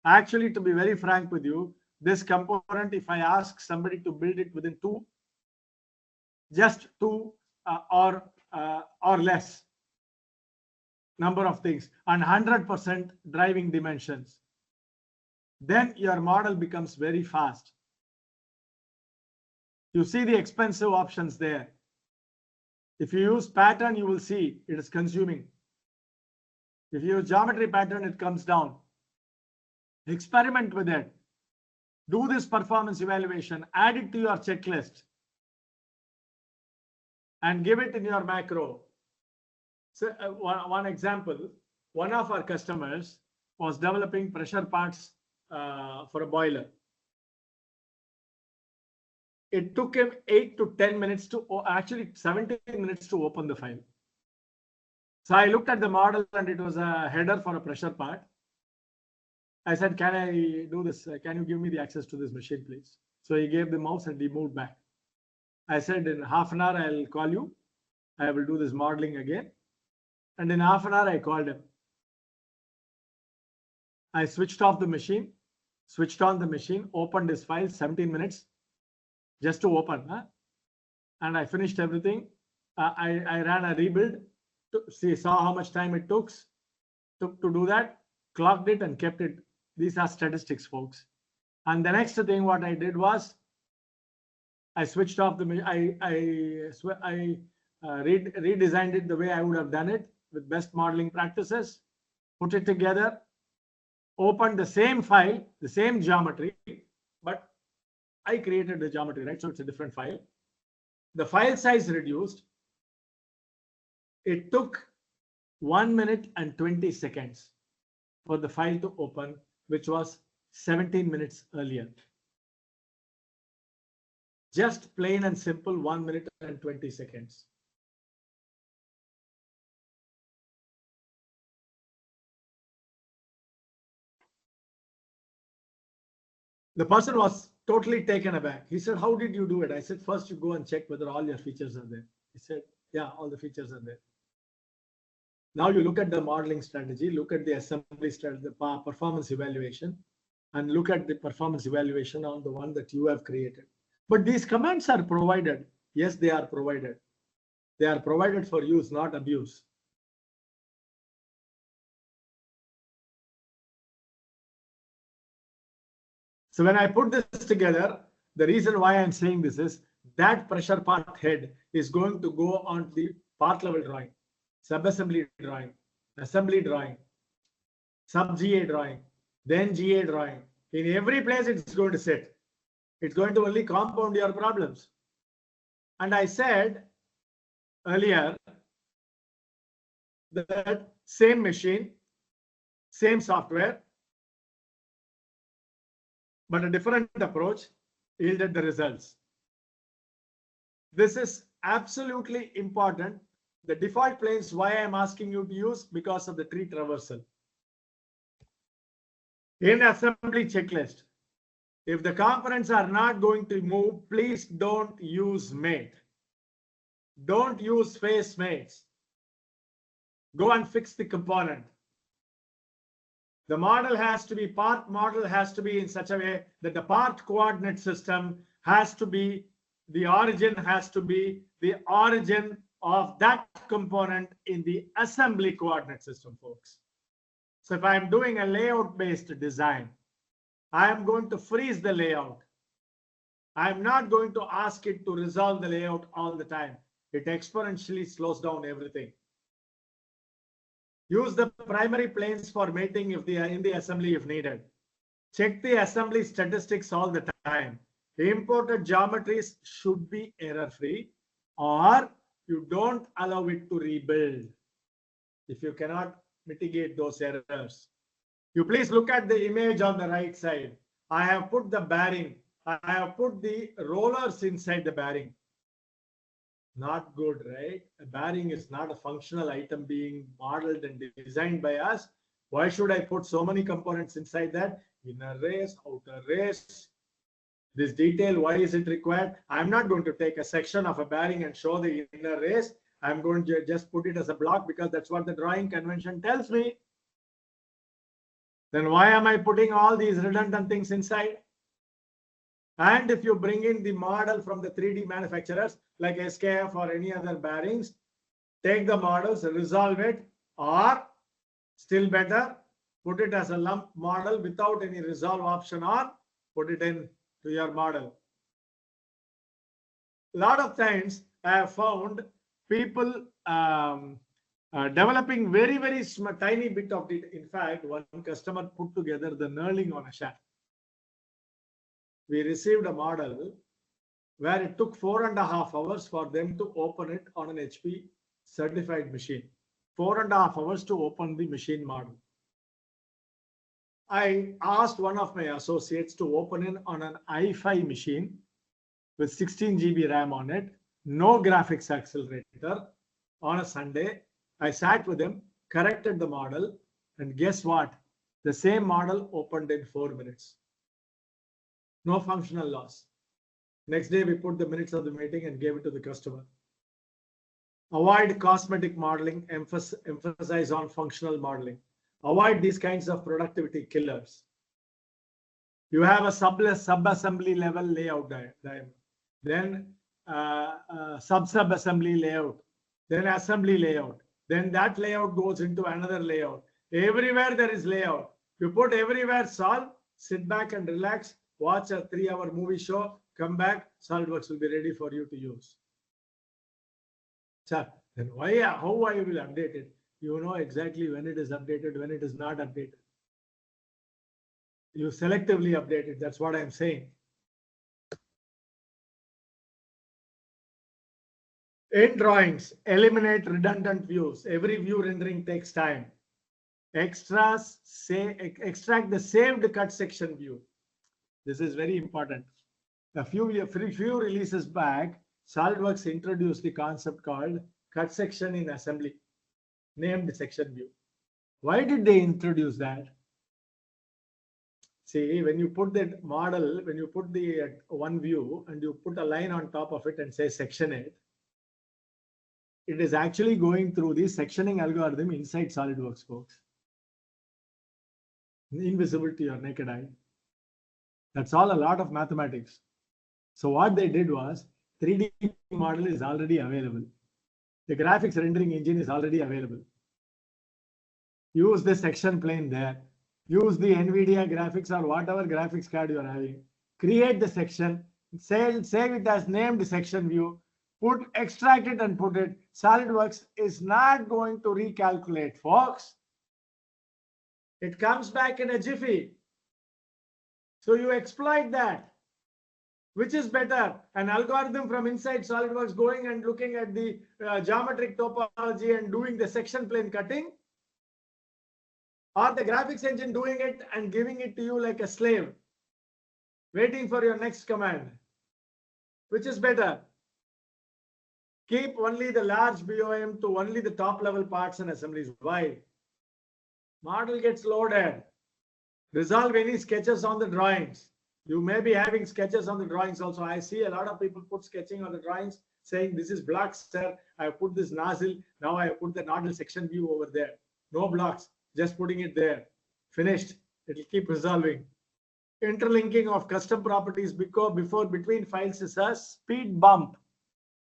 Actually, to be very frank with you, this component, if I ask somebody to build it within just two or less number of things and 100% driving dimensions, then your model becomes very fast. You see the expensive options there. If you use pattern, you will see it is consuming. If you use geometry pattern, it comes down. Experiment with it. Do this performance evaluation, add it to your checklist, and give it in your macro. So one example, one of our customers was developing pressure parts for a boiler. It took him 8 to 10 minutes to, actually 17 minutes to open the file. So I looked at the model and it was a header for a pressure part. I said, can I do this? Can you give me the access to this machine, please? So he gave the mouse and he moved back. I said, in half an hour, I'll call you. I will do this modeling again. And in half an hour, I called him. I switched off the machine, switched on the machine, opened his file, 17 minutes just to open. And I finished everything. I ran a rebuild to saw how much time it took to do that, clocked it and kept it. These are statistics, folks. And the next thing what I did was I switched off the I redesigned it the way I would have done it with best modeling practices, put it together, opened the same file, the same geometry, but I created the geometry, right? So it's a different file. The file size reduced. It took 1 minute and 20 seconds for the file to open, which was 17 minutes earlier. Just plain and simple, 1 minute and 20 seconds. The person was totally taken aback. He said, "How did you do it?" I said, "First you go and check whether all your features are there." He said, "Yeah, all the features are there." Now you look at the modeling strategy, look at the assembly strategy, the performance evaluation, and look at the performance evaluation on the one that you have created. But these commands are provided. Yes, they are provided. They are provided for use, not abuse. So when I put this together, the reason why I'm saying this is that pressure part head is going to go on the part level drawing, subassembly drawing, assembly drawing, sub GA drawing, then GA drawing. In every place it's going to sit. It's going to only compound your problems. And I said earlier that same machine, same software, but a different approach yielded the results. This is absolutely important. The default planes, why I'm asking you to use, because of the tree traversal. In assembly checklist, if the components are not going to move, please don't use mate. Don't use face mates. Go and fix the component. The model has to be, part model has to be in such a way that the part coordinate system has to be, the origin has to be the origin of that component in the assembly coordinate system, folks. So if I'm doing a layout based design, I am going to freeze the layout. I'm not going to ask it to resolve the layout all the time. It exponentially slows down everything. Use the primary planes for mating if they are in the assembly if needed. Check the assembly statistics all the time. Imported geometries should be error-free, or you don't allow it to rebuild if you cannot mitigate those errors. You please look at the image on the right side. I have put the bearing. I have put the rollers inside the bearing. Not good, right? A bearing is not a functional item being modeled and designed by us. Why should I put so many components inside that? Inner race, outer race. This detail, why is it required? I'm not going to take a section of a bearing and show the inner race. I'm going to just put it as a block because that's what the drawing convention tells me. Then why am I putting all these redundant things inside? And if you bring in the model from the 3D manufacturers like SKF or any other bearings, take the models, resolve it, or still better, put it as a lump model without any resolve option on, put it in to your model. A lot of times I have found people developing very, very tiny bit of it. In fact, one customer put together the knurling on a shaft. We received a model where it took 4.5 hours for them to open it on an HP certified machine. 4.5 hours to open the machine model. I asked one of my associates to open it on an i5 machine with 16 GB RAM on it, no graphics accelerator, on a Sunday. I sat with him, corrected the model, and guess what? The same model opened in 4 minutes. No functional loss. Next day, we put the minutes of the meeting and gave it to the customer. Avoid cosmetic modeling, emphasize on functional modeling. Avoid these kinds of productivity killers. You have a sub-assembly level layout diagram, then sub-assembly layout, then assembly layout. Then that layout goes into another layout. Everywhere there is layout. You put everywhere solve, sit back and relax, watch a 3-hour movie show, come back, Solidworks will be ready for you to use. So then how I will update it? You know exactly when it is updated, when it is not updated. You selectively update it. That's what I'm saying. In drawings, eliminate redundant views. Every view rendering takes time. Extract the saved cut section view. This is very important. A few releases back, SolidWorks introduced the concept called cut section in assembly, named section view. Why did they introduce that? See, when you put that model, when you put the one view and you put a line on top of it and say section it, it is actually going through the sectioning algorithm inside SolidWorks, folks. Invisible to your naked eye. That's all a lot of mathematics. So what they did was 3D model is already available. The graphics rendering engine is already available. Use the section plane there. Use the NVIDIA graphics or whatever graphics card you are having. Create the section. Save it as named section view. Extract it and put it. SolidWorks is not going to recalculate, folks. It comes back in a jiffy. So you exploit that. Which is better, an algorithm from inside SolidWorks going and looking at the geometric topology and doing the section plane cutting, or the graphics engine doing it and giving it to you like a slave, waiting for your next command? Which is better? Keep only the large BOM to only the top level parts and assemblies. Why? Model gets loaded. Resolve any sketches on the drawings. You may be having sketches on the drawings also. I see a lot of people put sketching on the drawings saying this is blocks, sir. I put this nozzle. Now I put the nozzle section view over there. No blocks, just putting it there. Finished. It will keep resolving. Interlinking of custom properties between files is a speed bump.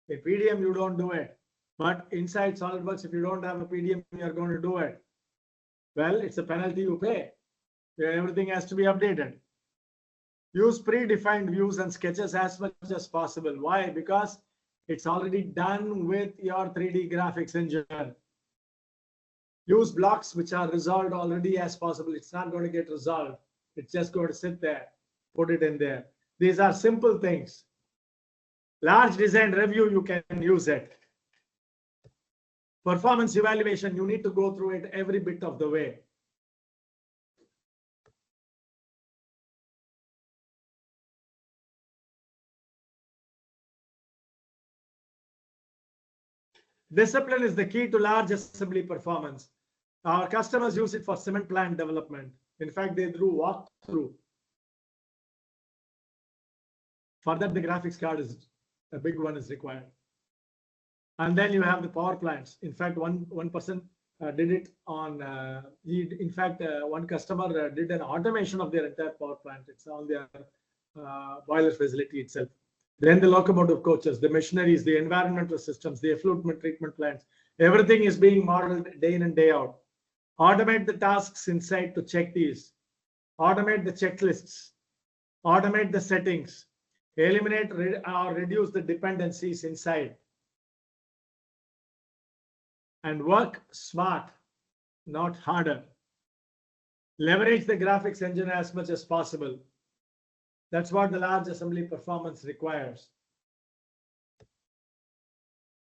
In PDM, you don't do it. But inside SolidWorks, if you don't have a PDM, you're going to do it. Well, it's a penalty you pay. Everything has to be updated. Use predefined views and sketches as much as possible. Why? Because it's already done with your 3D graphics engine. Use blocks which are resolved already as possible. It's not going to get resolved. It's just going to sit there. Put it in there. These are simple things. Large design review, you can use it. Performance evaluation, you need to go through it every bit of the way. Discipline is the key to large assembly performance. Our customers use it for cement plant development. In fact, they do walkthrough. For that, the graphics card is a big one is required. And then you have the power plants. In fact, one person did it on. One customer did an automation of their entire power plant. It's on their boiler facility itself. Then the locomotive coaches, the machineries, the environmental systems, the effluent treatment plants, everything is being modeled day in and day out. Automate the tasks inside to check these. Automate the checklists. Automate the settings. Eliminate or reduce the dependencies inside. And work smart, not harder. Leverage the graphics engine as much as possible. That's what the large assembly performance requires.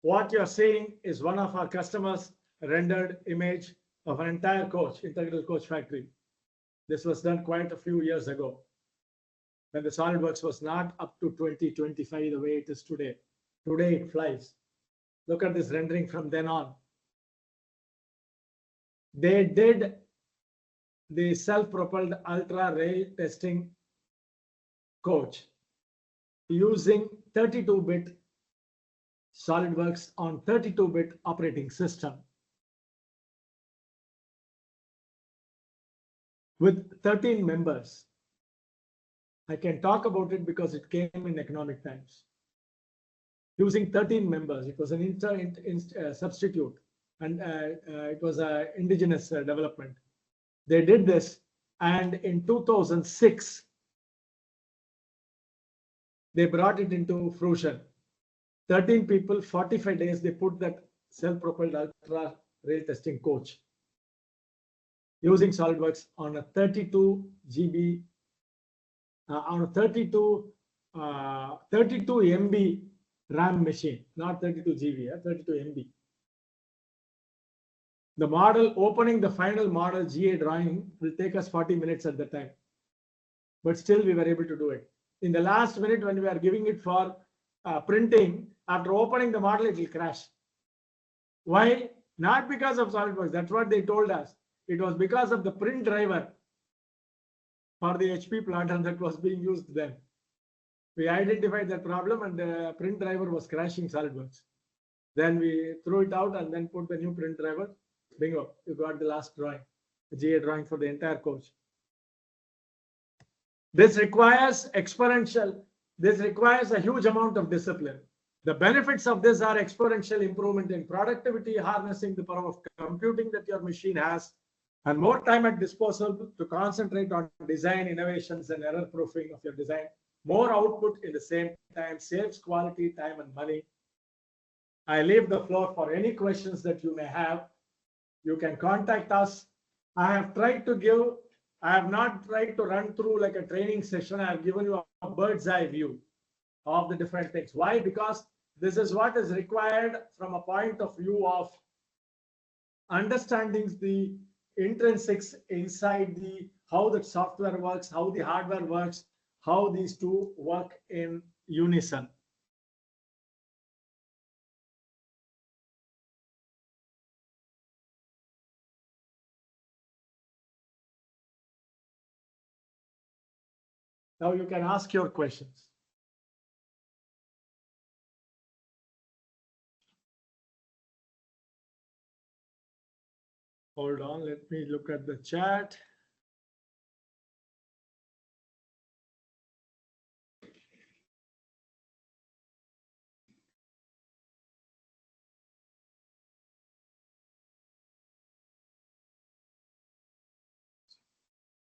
What you're seeing is one of our customers' rendered image of an entire coach, integral coach factory. This was done quite a few years ago, when the SolidWorks was not up to 2025 the way it is today. Today it flies. Look at this rendering from then on. They did the self-propelled ultra rail testing coach using 32-bit SolidWorks on 32-bit operating system with 13 members. I can talk about it because it came in economic times. Using 13 members, it was an substitute, and it was an indigenous development. They did this, and in 2006, they brought it into fruition. 13 people, 45 days, they put that self-propelled ultra rail testing coach using SolidWorks on a 32 GB, on a 32 MB RAM machine, not 32 GB, 32 MB. The model, opening the final model GA drawing will take us 40 minutes at the time. But still we were able to do it. In the last minute when we are giving it for printing, after opening the model, it will crash. Why? Not because of SolidWorks. That's what they told us. It was because of the print driver. for the HP plant, and that was being used then. We identified that problem, and the print driver was crashing SolidWorks. Then we threw it out and then put the new print driver. Bingo, you got the last drawing, the GA drawing for the entire coach. This requires this requires a huge amount of discipline. The benefits of this are exponential improvement in productivity, harnessing the power of computing that your machine has, and more time at disposal to concentrate on design innovations and error proofing of your design. More output in the same time saves quality, time, and money. I leave the floor for any questions that you may have. You can contact us. I have not tried to run through like a training session. I have given you a bird's eye view of the different things. Why? Because this is what is required from a point of view of understanding the intrinsics inside how the software works, how the hardware works, how these two work in unison. Now you can ask your questions. Hold on, let me look at the chat.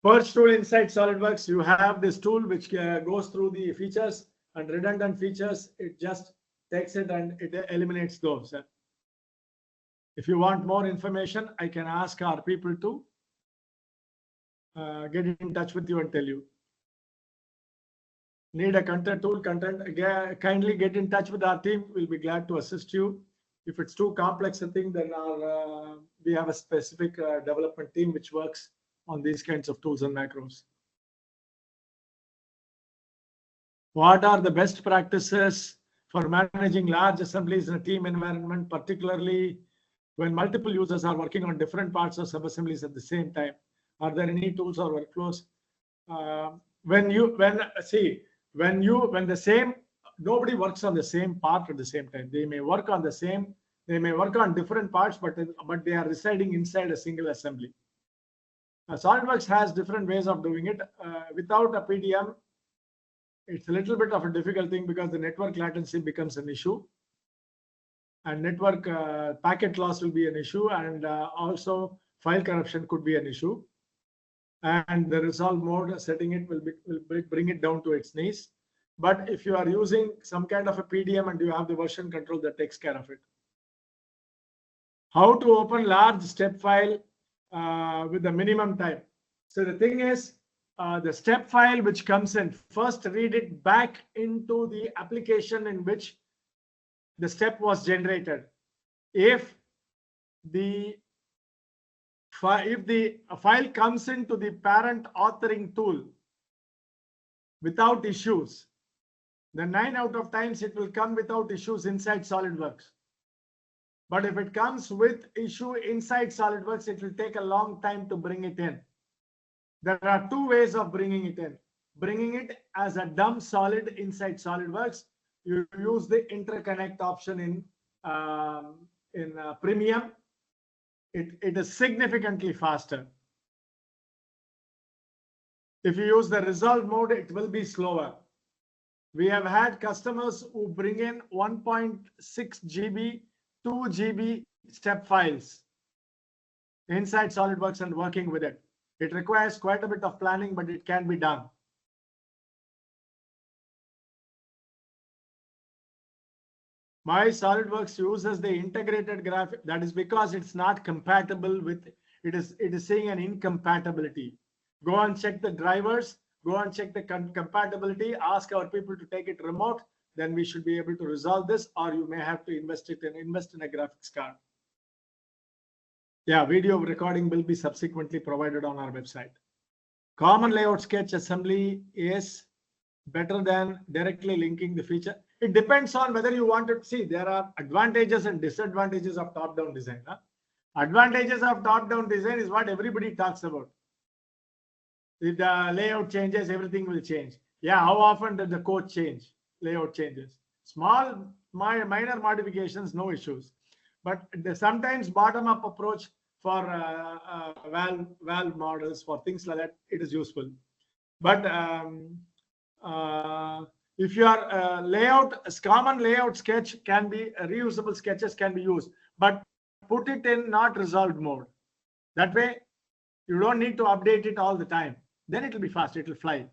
Purge tool inside SolidWorks, you have this tool which goes through the features and redundant features. It just takes it and it eliminates those. If you want more information, I can ask our people to get in touch with you and tell you. Need a content tool, kindly get in touch with our team. We'll be glad to assist you. If it's too complex a thing, then we have a specific development team which works on these kinds of tools and macros. What are the best practices for managing large assemblies in a team environment, particularly when multiple users are working on different parts of sub-assemblies at the same time? Are there any tools or workflows? Nobody works on the same part at the same time. They may work on different parts, but they are residing inside a single assembly. SolidWorks has different ways of doing it. Without a PDM, it's a little bit of a difficult thing because the network latency becomes an issue, and network packet loss will be an issue, and also file corruption could be an issue. And the resolve mode setting it will bring it down to its knees. But if you are using some kind of a PDM and you have the version control, that takes care of it. How to open large step file with the minimum time. So the thing is, the step file which comes in, first read it back into the application in which the step was generated. If the file comes into the parent authoring tool without issues, then 9 out of times it will come without issues inside SolidWorks. But if it comes with issue inside SolidWorks, it will take a long time to bring it in. There are two ways of bringing it in. Bringing it as a dumb solid inside SolidWorks, you use the interconnect option in Premium. It is significantly faster. If you use the resolve mode, it will be slower. We have had customers who bring in 1.6 GB, 2 GB step files inside SolidWorks and working with it. It requires quite a bit of planning, but it can be done. My SolidWorks uses the integrated graphic. That is because it's not compatible with, it is saying an incompatibility. Go and check the drivers, go and check the compatibility, ask our people to take it remote, then we should be able to resolve this, or you may have to invest in a graphics card. Yeah, video recording will be subsequently provided on our website. Common layout sketch assembly is better than directly linking the feature. It depends on whether you want to see. There are advantages and disadvantages of top-down design. Advantages of top-down design is what everybody talks about. If the layout changes, everything will change. Yeah, how often did the code change? Layout changes. Small, minor modifications, no issues. But sometimes bottom-up approach for valve models, for things like that, it is useful. But if your common layout sketch can be reusable sketches can be used, but put it in not resolved mode. That way, you don't need to update it all the time. Then it will be fast. It will fly.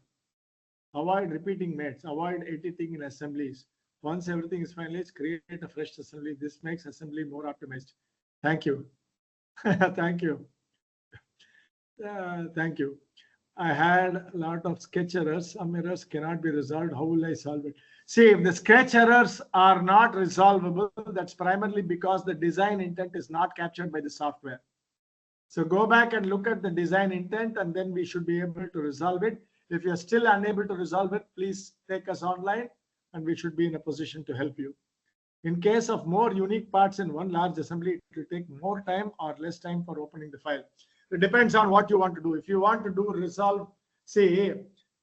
Avoid repeating mates. Avoid editing in assemblies. Once everything is finalized, create a fresh assembly. This makes assembly more optimized. Thank you. Thank you. Thank you. I had a lot of sketch errors. Some errors cannot be resolved. How will I solve it? See, if the sketch errors are not resolvable, that's primarily because the design intent is not captured by the software. So go back and look at the design intent, and then we should be able to resolve it. If you're still unable to resolve it, please take us online, and we should be in a position to help you. In case of more unique parts in one large assembly, it will take more time or less time for opening the file. It depends on what you want to do. If you want to do resolve, say,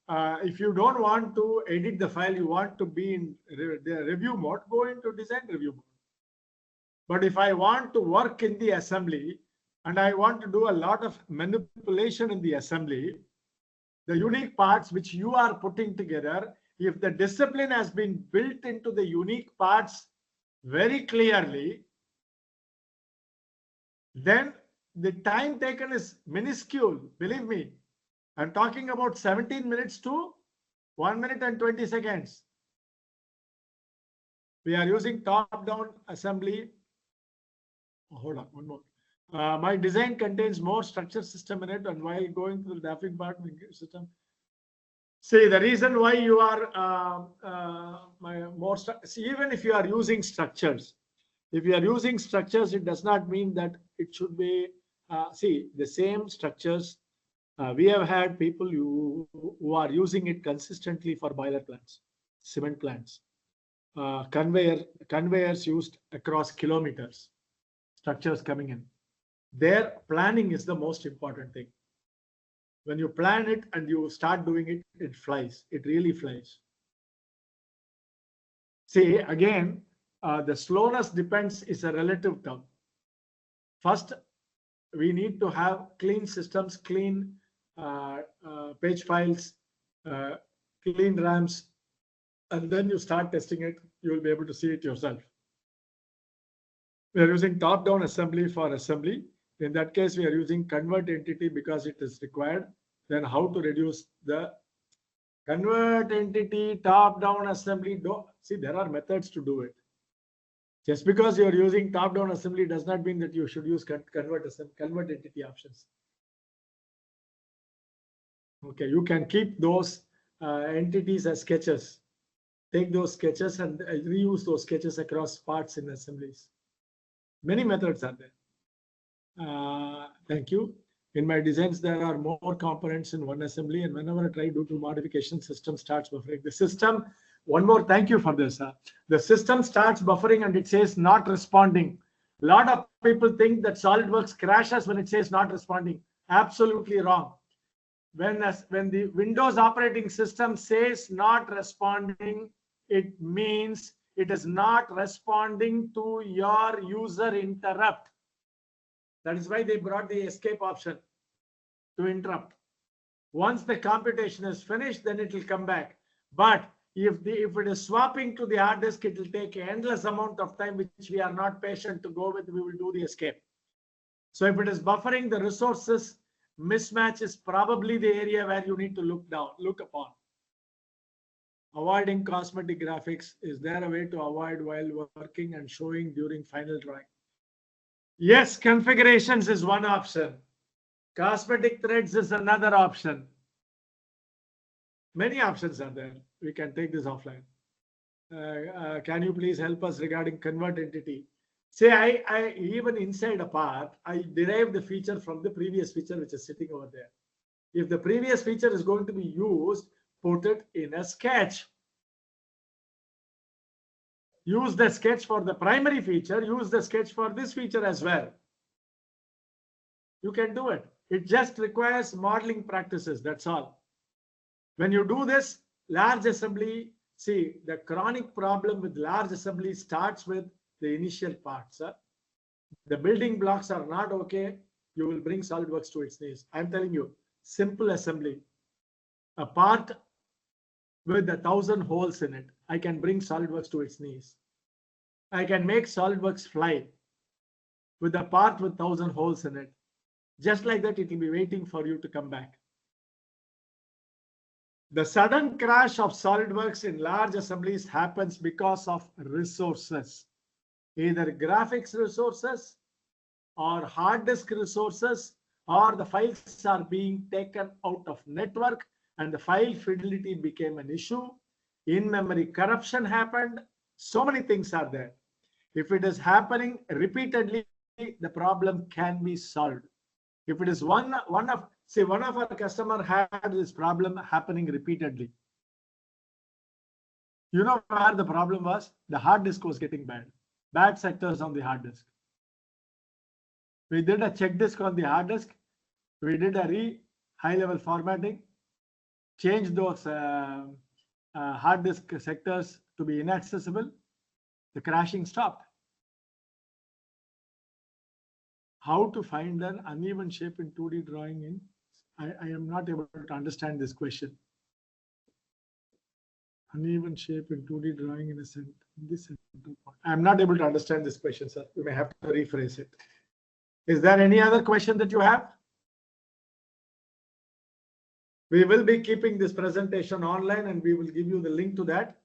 if you don't want to edit the file, you want to be in the review mode, go into design review mode. But if I want to work in the assembly and I want to do a lot of manipulation in the assembly, the unique parts which you are putting together, if the discipline has been built into the unique parts very clearly, then the time taken is minuscule. Believe me, I'm talking about 17 minutes to 1 minute and 20 seconds. We are using top-down assembly. Oh, hold on, one more. My design contains more structure system in it, and while going through the graphic part system, see the reason why you are even if you are using structures, if you are using structures, it does not mean that it should be see the same structures. We have had people who are using it consistently for boiler plants, cement plants, conveyors used across kilometers, structures coming in. Their planning is the most important thing. When you plan it and you start doing it, it flies. It really flies. See, again, the slowness depends is a relative term. First, we need to have clean systems, clean page files, clean RAMs, and then you start testing it. You will be able to see it yourself. We are using top-down assembly for assembly. In that case, we are using convert entity because it is required. Then how to reduce the convert entity, top-down assembly? See, there are methods to do it. Just because you are using top-down assembly does not mean that you should use convert entity options. Okay, you can keep those entities as sketches. Take those sketches and reuse those sketches across parts in assemblies. Many methods are there. Thank you. In my designs, there are more components in one assembly, and whenever I try to do modification, system starts buffering. The system, one more, thank you for this. The system starts buffering and it says not responding. A lot of people think that SolidWorks crashes when it says not responding. Absolutely wrong. When the Windows operating system says not responding, it means it is not responding to your user interrupt. That is why they brought the escape option to interrupt. Once the computation is finished, then it will come back. But if it is swapping to the hard disk, it will take an endless amount of time, which we are not patient to go with. We will do the escape. So if it is buffering the resources, mismatch is probably the area where you need to look upon. Avoiding cosmetic graphics. Is there a way to avoid while working and showing during final drawing? Yes, configurations is one option. Cosmetic threads is another option. Many options are there. We can take this offline. Can you please help us regarding convert entity? Say I even inside a part, I derive the feature from the previous feature which is sitting over there. If the previous feature is going to be used, put it in a sketch. Use the sketch for the primary feature, use the sketch for this feature as well. You can do it. It just requires modeling practices, that's all. When you do this, large assembly, see, the chronic problem with large assembly starts with the initial parts. The building blocks are not okay, you will bring SolidWorks to its knees. I'm telling you, simple assembly, a part with 1,000 holes in it, I can bring SolidWorks to its knees. I can make SolidWorks fly with a part with 1,000 holes in it. Just like that, it will be waiting for you to come back. The sudden crash of SolidWorks in large assemblies happens because of resources, either graphics resources or hard disk resources, or the files are being taken out of network and the file fidelity became an issue. In-memory corruption happened. So many things are there. If it is happening repeatedly, the problem can be solved. If it is one of our customer had this problem happening repeatedly. You know where the problem was? The hard disk was getting bad sectors on the hard disk. We did a check disk on the hard disk. We did a high-level formatting, changed those hard disk sectors to be inaccessible. The crashing stopped. How to find an uneven shape in 2D drawing in? I am not able to understand this question. Uneven shape in 2D drawing in this center point. I am not able to understand this question, sir. You may have to rephrase it. Is there any other question that you have? We will be keeping this presentation online and we will give you the link to that.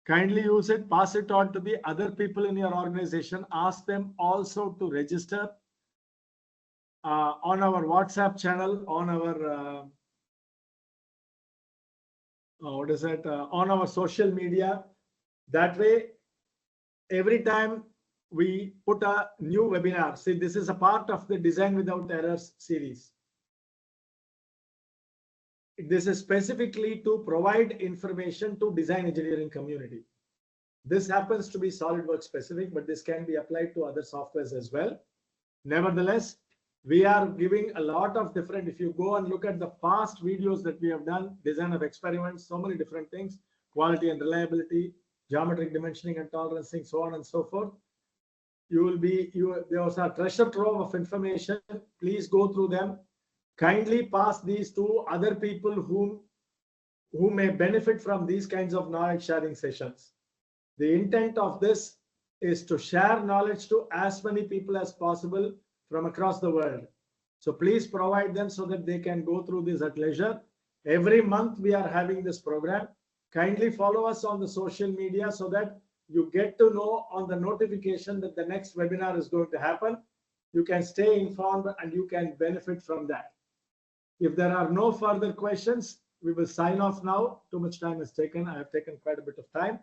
Kindly use it, pass it on to the other people in your organization. Ask them also to register on our WhatsApp channel, on our on our social media. That way, every time we put a new webinar, see, this is a part of the Design Without Errors series. This is specifically to provide information to design engineering community. This happens to be SolidWorks specific, but this can be applied to other softwares as well. Nevertheless, we are giving a lot of different, if you go and look at the past videos that we have done, design of experiments, so many different things, quality and reliability, geometric dimensioning and tolerancing, so on and so forth. There's a treasure trove of information. Please go through them. Kindly pass these to other people who may benefit from these kinds of knowledge sharing sessions. The intent of this is to share knowledge to as many people as possible from across the world. So please provide them so that they can go through this at leisure. Every month we are having this program. Kindly follow us on the social media so that you get to know on the notification that the next webinar is going to happen. You can stay informed and you can benefit from that. If there are no further questions, we will sign off now. Too much time is taken. I have taken quite a bit of time.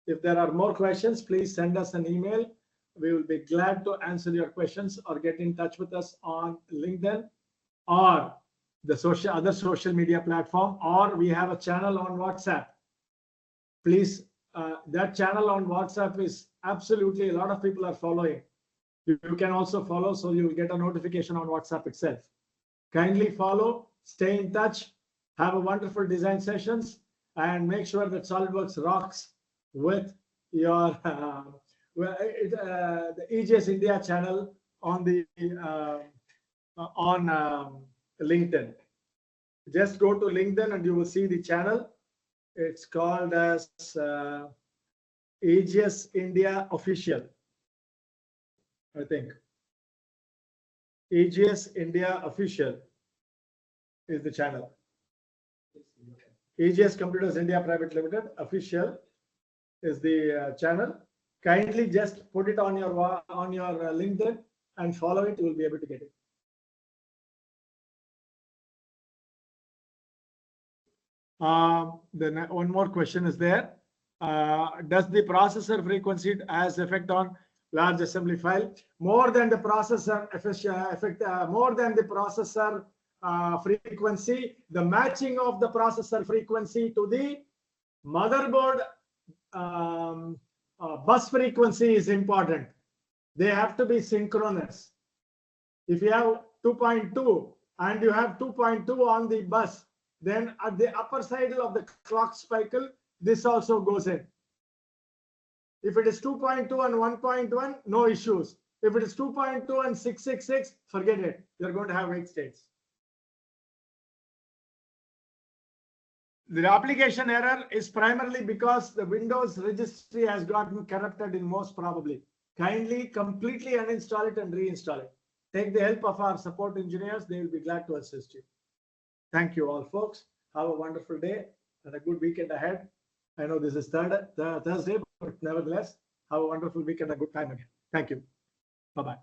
If there are more questions, please send us an email. We will be glad to answer your questions or get in touch with us on LinkedIn or the other social media platform, or we have a channel on WhatsApp. Please, that channel on WhatsApp is absolutely, a lot of people are following. You can also follow, so you will get a notification on WhatsApp itself. Kindly follow, stay in touch, have a wonderful design sessions, and make sure that SolidWorks rocks with your the EGS India channel on the LinkedIn. Just go to LinkedIn and you will see the channel. It's called as EGS India Official, I think. EGS India Official is the channel. EGS Computers India Private Limited Official is the channel. Kindly just put it on your LinkedIn and follow it. You will be able to get it. Then one more question is there. Does the processor frequency has effect on large assembly file? More than the processor more than the processor frequency, the matching of the processor frequency to the motherboard bus frequency is important. They have to be synchronous. If you have 2.2 and you have 2.2 on the bus, then at the upper side of the clock cycle, this also goes in. If it is 2.2 and 1.1, no issues. If it is 2.2 and 666, forget it. You're going to have 8 states. The application error is primarily because the Windows registry has gotten corrupted in most probably. Kindly completely uninstall it and reinstall it. Take the help of our support engineers. They will be glad to assist you. Thank you all, folks. Have a wonderful day and a good weekend ahead. I know this is Thursday, but nevertheless, have a wonderful weekend and a good time again. Thank you. Bye-bye.